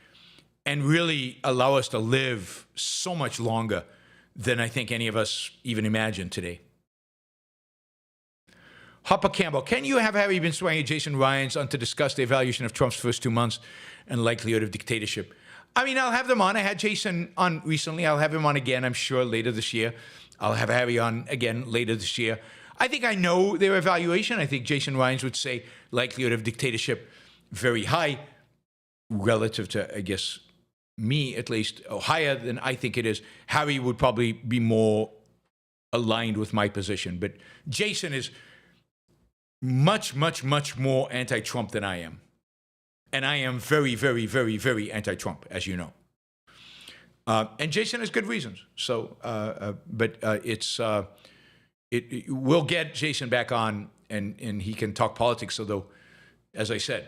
and really allow us to live so much longer than I think any of us even imagine today. Hopper Campbell, can you have Harry Binswanger and Jason Rheins on to discuss the evaluation of Trump's first 2 months and likelihood of dictatorship? I mean, I'll have them on. I had Jason on recently. I'll have him on again, I'm sure, later this year. I'll have Harry on again later this year. I think I know their evaluation. I think Jason Rheins would say likelihood of dictatorship very high relative to, I guess, me at least, or higher than I think it is. Harry would probably be more aligned with my position. But Jason is much, much, much more anti-Trump than I am. And I am very, very, very, very anti-Trump, as you know. And Jason has good reasons. So, we'll get Jason back on, and he can talk politics. Although, as I said,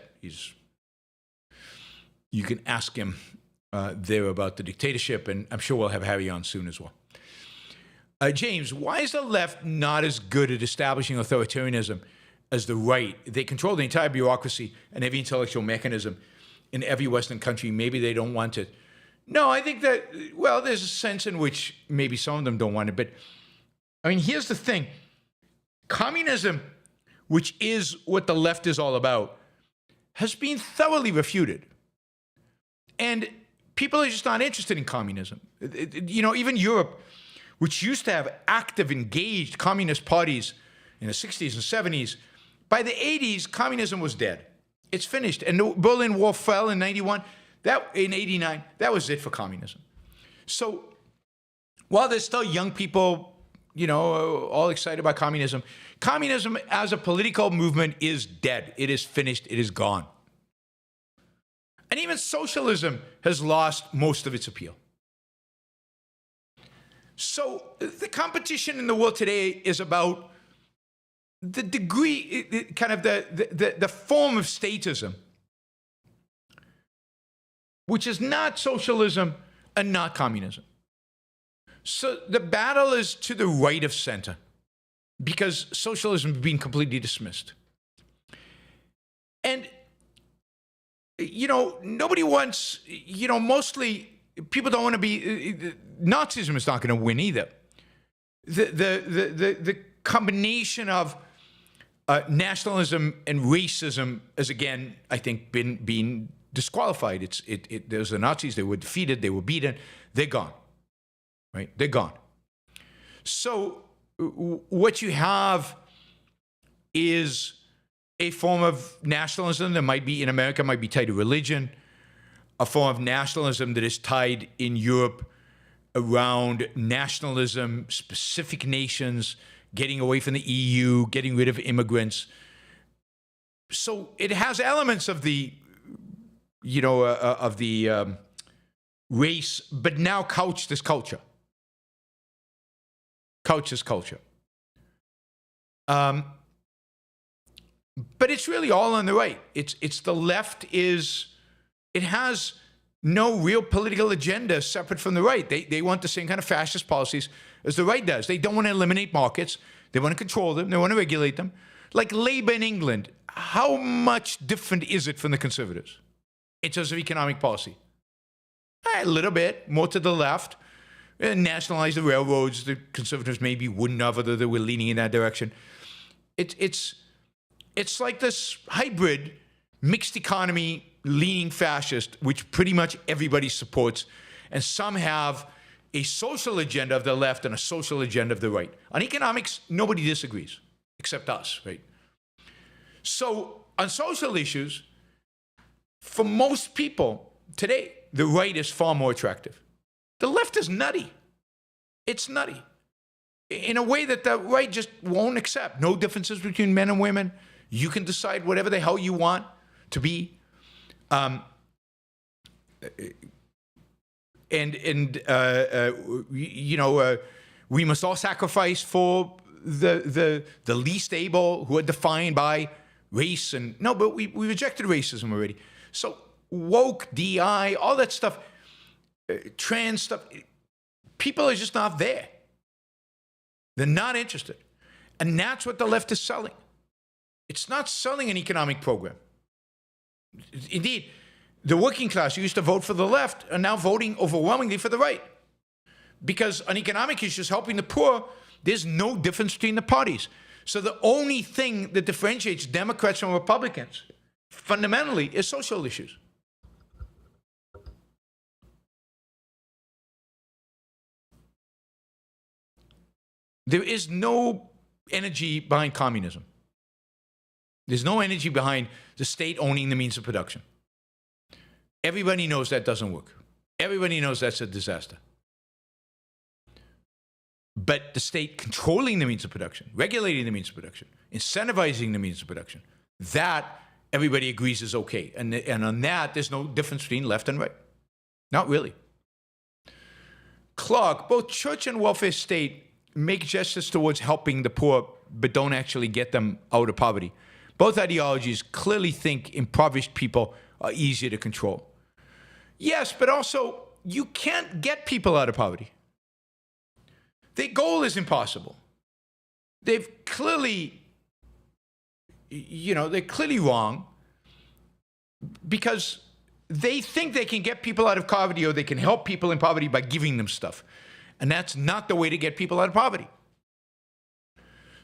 you can ask him there about the dictatorship, and I'm sure we'll have Harry on soon as well. James, why is the left not as good at establishing authoritarianism as the right? They control the entire bureaucracy and every intellectual mechanism in every Western country. Maybe they don't want it. No, I think that, well, there's a sense in which maybe some of them don't want it. But, I mean, here's the thing. Communism, which is what the left is all about, has been thoroughly refuted. And people are just not interested in communism. Even Europe, which used to have active, engaged communist parties in the 60s and 70s, by the 80s, communism was dead. It's finished. And the Berlin Wall fell in 91. In 89, that was it for communism. So while there's still young people, all excited about communism, communism as a political movement is dead. It is finished. It is gone. And even socialism has lost most of its appeal. So the competition in the world today is about the degree, kind of the form of statism, which is not socialism and not communism. So the battle is to the right of center because socialism is being completely dismissed. And nobody wants, mostly people don't want to be, Nazism is not going to win either. The combination of nationalism and racism has, again, I think, been disqualified. There's the Nazis, they were defeated, they were beaten, they're gone, right? They're gone. So what you have is a form of nationalism that might be in America, might be tied to religion, a form of nationalism that is tied in Europe around nationalism, specific nations, getting away from the EU, getting rid of immigrants. So it has elements of the, race, but now couched as culture. Couched as culture. But it's really all on the right. It's the left it has no real political agenda separate from the right. They want the same kind of fascist policies as the right does. They don't want to eliminate markets. They want to control them. They want to regulate them. Like Labour in England, how much different is it from the Conservatives in terms of economic policy? A little bit, more to the left. Nationalize the railroads. The Conservatives maybe wouldn't have, although they were leaning in that direction. It's like this hybrid mixed economy leaning fascist, which pretty much everybody supports, and some have a social agenda of the left and a social agenda of the right. On economics, nobody disagrees, except us, right? So on social issues, for most people today, the right is far more attractive. The left is nutty. It's nutty. In a way that the right just won't accept. No differences between men and women. You can decide whatever the hell you want to be. We must all sacrifice for the least able, who are defined by race, and no, but we rejected racism already. So woke, DI, all that stuff, trans stuff, people are just not there. They're not interested, and that's what the left is selling. It's not selling an economic program. Indeed, the working class who used to vote for the left are now voting overwhelmingly for the right. Because on economic issues, helping the poor, there's no difference between the parties. So the only thing that differentiates Democrats from Republicans, fundamentally, is social issues. There is no energy behind communism. There's no energy behind the state owning the means of production. Everybody knows that doesn't work. Everybody knows that's a disaster. But the state controlling the means of production, regulating the means of production, incentivizing the means of production, that everybody agrees is okay. And on that, there's no difference between left and right. Not really. Clark, both church and welfare state make gestures towards helping the poor, but don't actually get them out of poverty. Both ideologies clearly think impoverished people are easier to control. Yes, but also, you can't get people out of poverty. Their goal is impossible. They're clearly wrong because they think they can get people out of poverty, or they can help people in poverty by giving them stuff. And that's not the way to get people out of poverty.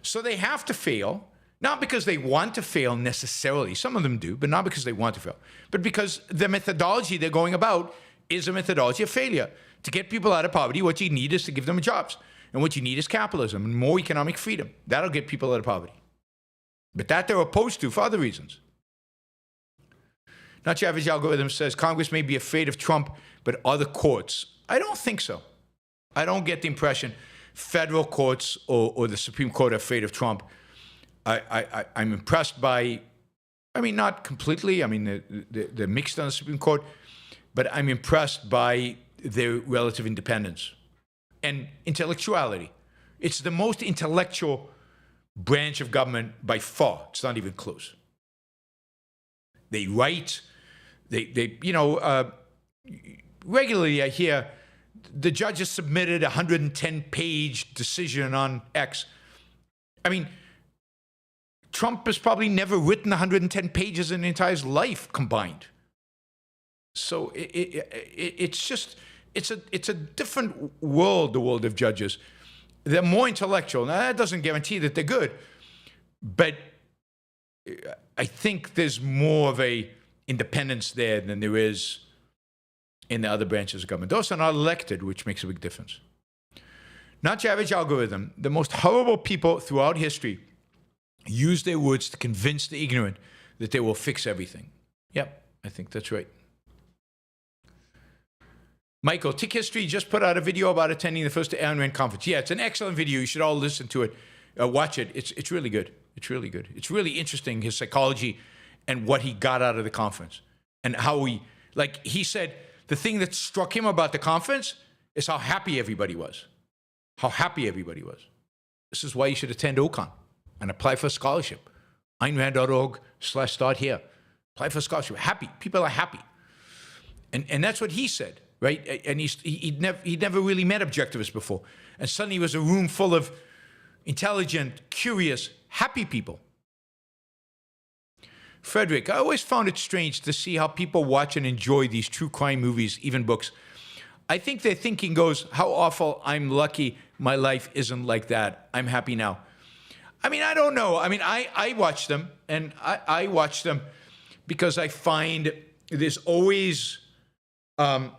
So they have to fail, not because they want to fail necessarily. Some of them do, but not because they want to fail. But because the methodology they're going about is a methodology of failure. To get people out of poverty, what you need is to give them jobs. And what you need is capitalism and more economic freedom. That'll get people out of poverty. But that they're opposed to for other reasons. Not Your Average Algorithm says Congress may be afraid of Trump, but other courts. I don't think so. I don't get the impression federal courts or the Supreme Court are afraid of Trump. I'm impressed by, not completely. They're mixed on the Supreme Court, but I'm impressed by their relative independence and intellectuality. It's the most intellectual branch of government by far. It's not even close. They write. Regularly I hear the judges submitted a 110-page decision on X. Trump has probably never written 110 pages in his entire life combined. So it's just, it's a different world, the world of judges. They're more intellectual. Now, that doesn't guarantee that they're good, but I think there's more of a independence there than there is in the other branches of government. Those are not elected, which makes a big difference. Not your average algorithm. The most horrible people throughout history use their words to convince the ignorant that they will fix everything. Yep, I think that's right. Michael, Tick History just put out a video about attending the first Ayn Rand conference. Yeah, it's an excellent video. You should all listen to it, watch it. It's really good. It's really good. It's really interesting, his psychology and what he got out of the conference. And how he said, the thing that struck him about the conference is how happy everybody was. How happy everybody was. This is why you should attend OCON and apply for a scholarship. AynRand.org/start here. Apply for a scholarship. Happy. People are happy. And that's what he said, right? And he'd never really met objectivists before. And suddenly he was a room full of intelligent, curious, happy people. Frederick, I always found it strange to see how people watch and enjoy these true crime movies, even books. I think their thinking goes, how awful, I'm lucky, my life isn't like that. I'm happy now. I mean, I don't know. I mean, I watch them, and I watch them because I find there's always a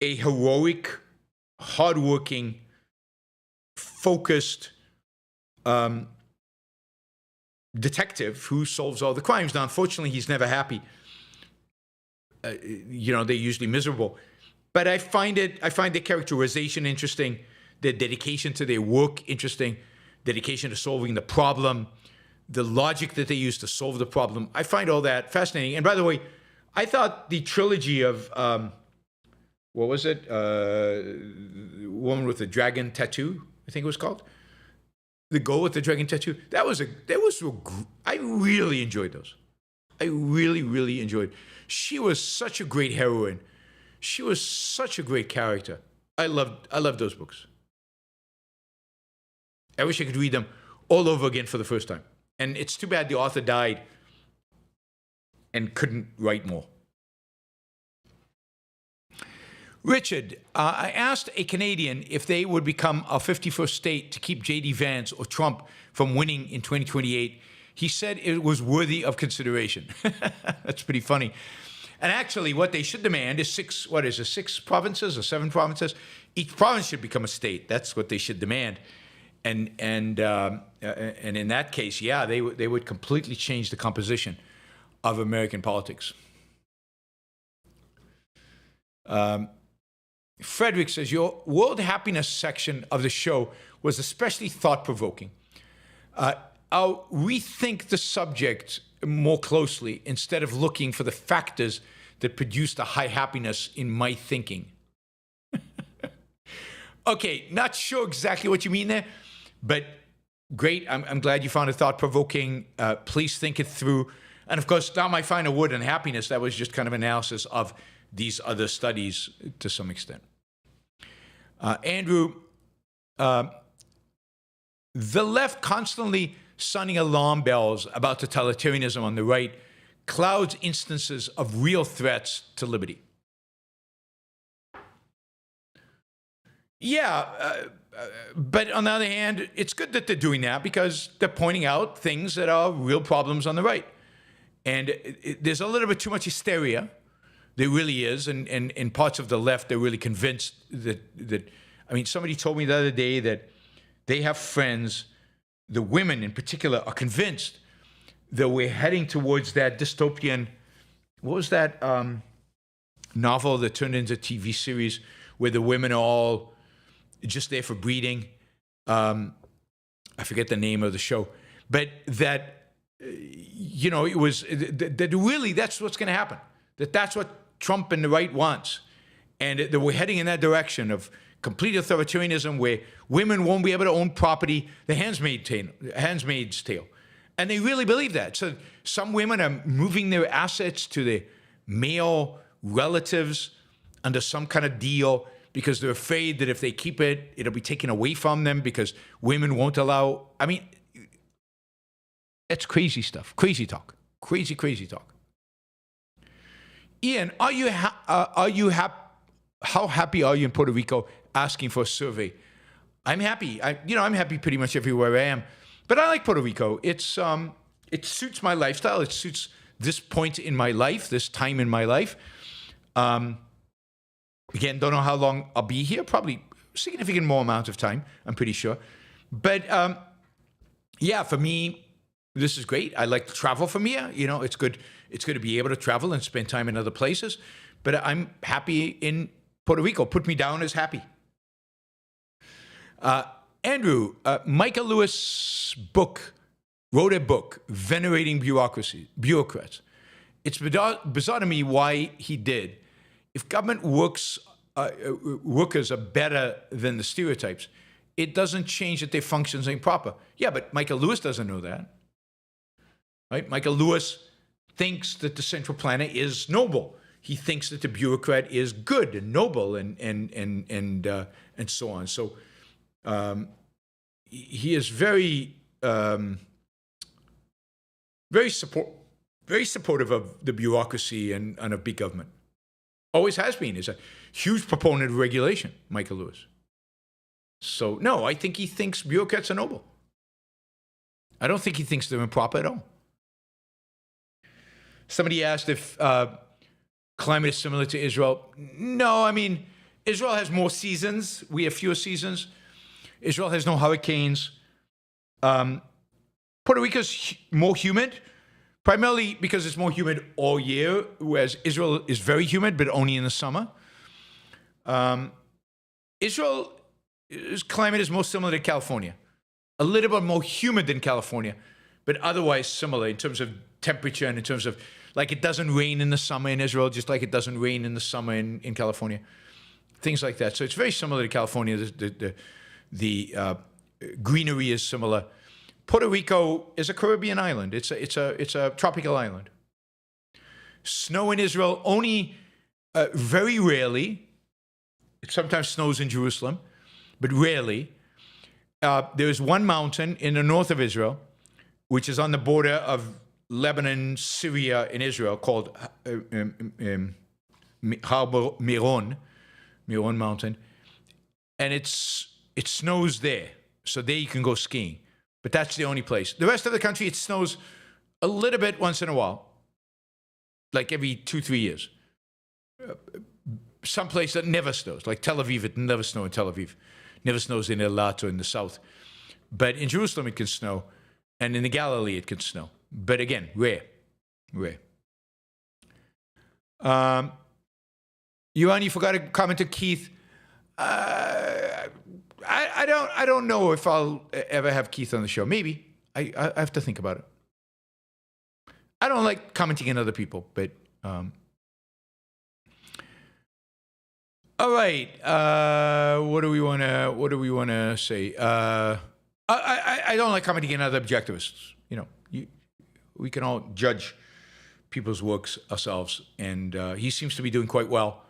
heroic, hardworking, focused detective who solves all the crimes. Now, unfortunately, he's never happy. They're usually miserable. But I find the characterization interesting, their dedication to their work interesting, dedication to solving the problem, the logic that they use to solve the problem. I find all that fascinating. And by the way, I thought the trilogy of, what was it? Woman with the Dragon Tattoo, I think it was called. The Girl with the Dragon Tattoo. I really enjoyed those. I really, really enjoyed. She was such a great heroine. She was such a great character. I loved those books. I wish I could read them all over again for the first time. And it's too bad the author died and couldn't write more. Richard, I asked a Canadian if they would become a 51st state to keep J.D. Vance or Trump from winning in 2028. He said it was worthy of consideration. That's pretty funny. And actually, what they should demand is 6 provinces or 7 provinces? Each province should become a state. That's what they should demand. And in that case, yeah, they would completely change the composition of American politics. Frederick says, your world happiness section of the show was especially thought-provoking. I'll rethink the subject more closely instead of looking for the factors that produce the high happiness in my thinking. Okay, not sure exactly what you mean there, but great. I'm glad you found it thought-provoking. Please think it through. And of course, now my final word on happiness, that was just kind of analysis of these other studies to some extent. Andrew, the left constantly sounding alarm bells about totalitarianism on the right clouds instances of real threats to liberty. Yeah, but on the other hand, it's good that they're doing that because they're pointing out things that are real problems on the right. And there's a little bit too much hysteria. There really is. And in parts of the left, they're really convinced that I mean, somebody told me the other day that they have friends, the women in particular, are convinced that we're heading towards that dystopian, what was that novel that turned into a TV series where the women are all just there for breeding? I forget the name of the show. But that, it was, that really that's what's going to happen. That's what Trump and the right wants. And that we're heading in that direction of complete authoritarianism where women won't be able to own property, the handmaid's tale. And they really believe that. So some women are moving their assets to their male relatives under some kind of deal because they're afraid that if they keep it, it'll be taken away from them because women won't allow. I mean, it's crazy stuff, crazy talk, crazy talk. Ian, are you how happy are you in Puerto Rico asking for a survey? I'm happy. I'm happy pretty much everywhere I am. But I like Puerto Rico. It suits my lifestyle. It suits this point in my life, this time in my life. Again, don't know how long I'll be here. Probably significant more amount of time, I'm pretty sure. But yeah, for me, this is great. I like to travel from here. It's good. It's good to be able to travel and spend time in other places. But I'm happy in Puerto Rico. Put me down as happy. Andrew, Michael Lewis wrote a book, Venerating Bureaucrats. It's bizarre to me why he did. If government workers are better than the stereotypes, it doesn't change that their functions ain't proper. Yeah, but Michael Lewis doesn't know that. Right? Michael Lewis thinks that the central planner is noble. He thinks that the bureaucrat is good and noble and so on. So he is very supportive of the bureaucracy and of big government. Always has been. Is a huge proponent of regulation, Michael Lewis. So no, I think he thinks bureaucrats are noble. I don't think he thinks they're improper at all. Somebody asked if climate is similar to Israel. No, I mean, Israel has more seasons. We have fewer seasons. Israel has no hurricanes. Puerto Rico's more humid, primarily because it's more humid all year, whereas Israel is very humid, but only in the summer. Israel's climate is more similar to California. A little bit more humid than California, but otherwise similar in terms of temperature and in terms of, like, it doesn't rain in the summer in Israel, just like it doesn't rain in the summer in California. Things like that. So it's very similar to California. The greenery is similar. Puerto Rico is a Caribbean island. It's a tropical island. Snow in Israel only very rarely. It sometimes snows in Jerusalem, but rarely. There is one mountain in the north of Israel, which is on the border of Lebanon, Syria, and Israel, called Meron Mountain, and it snows there. So there you can go skiing. But that's the only place. The rest of the country, it snows a little bit once in a while, like every 2-3 years. Some place that never snows, like Tel Aviv, it never snows in Tel Aviv. Never snows in Eilat or in the south. But in Jerusalem, it can snow. And in the Galilee, it can snow. But again, rare. Yaron, you forgot to comment to Keith. I don't know if I'll ever have Keith on the show. Maybe. I have to think about it. I don't like commenting on other people, but all right. What do we want to say? I don't like commenting on other objectivists. We can all judge people's works ourselves, and he seems to be doing quite well.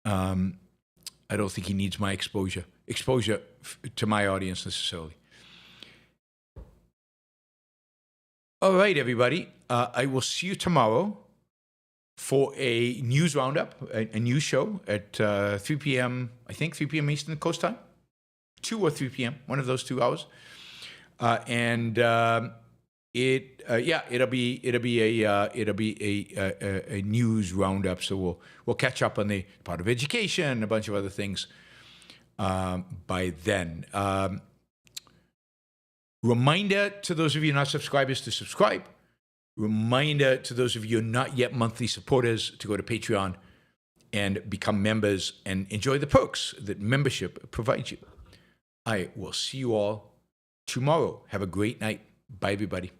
I don't think he needs my exposure to my audience necessarily. All right, everybody. I will see you tomorrow for a news roundup, a news show at 3 p.m. I think 3 p.m. Eastern Coast time, 2 or 3 p.m. One of those 2 hours, it'll be a news roundup. So we'll catch up on the part of education, a bunch of other things by then. Reminder to those of you not subscribers to subscribe. Reminder to those of you not yet monthly supporters to go to Patreon and become members and enjoy the perks that membership provides you. I will see you all tomorrow. Have a great night. Bye, everybody.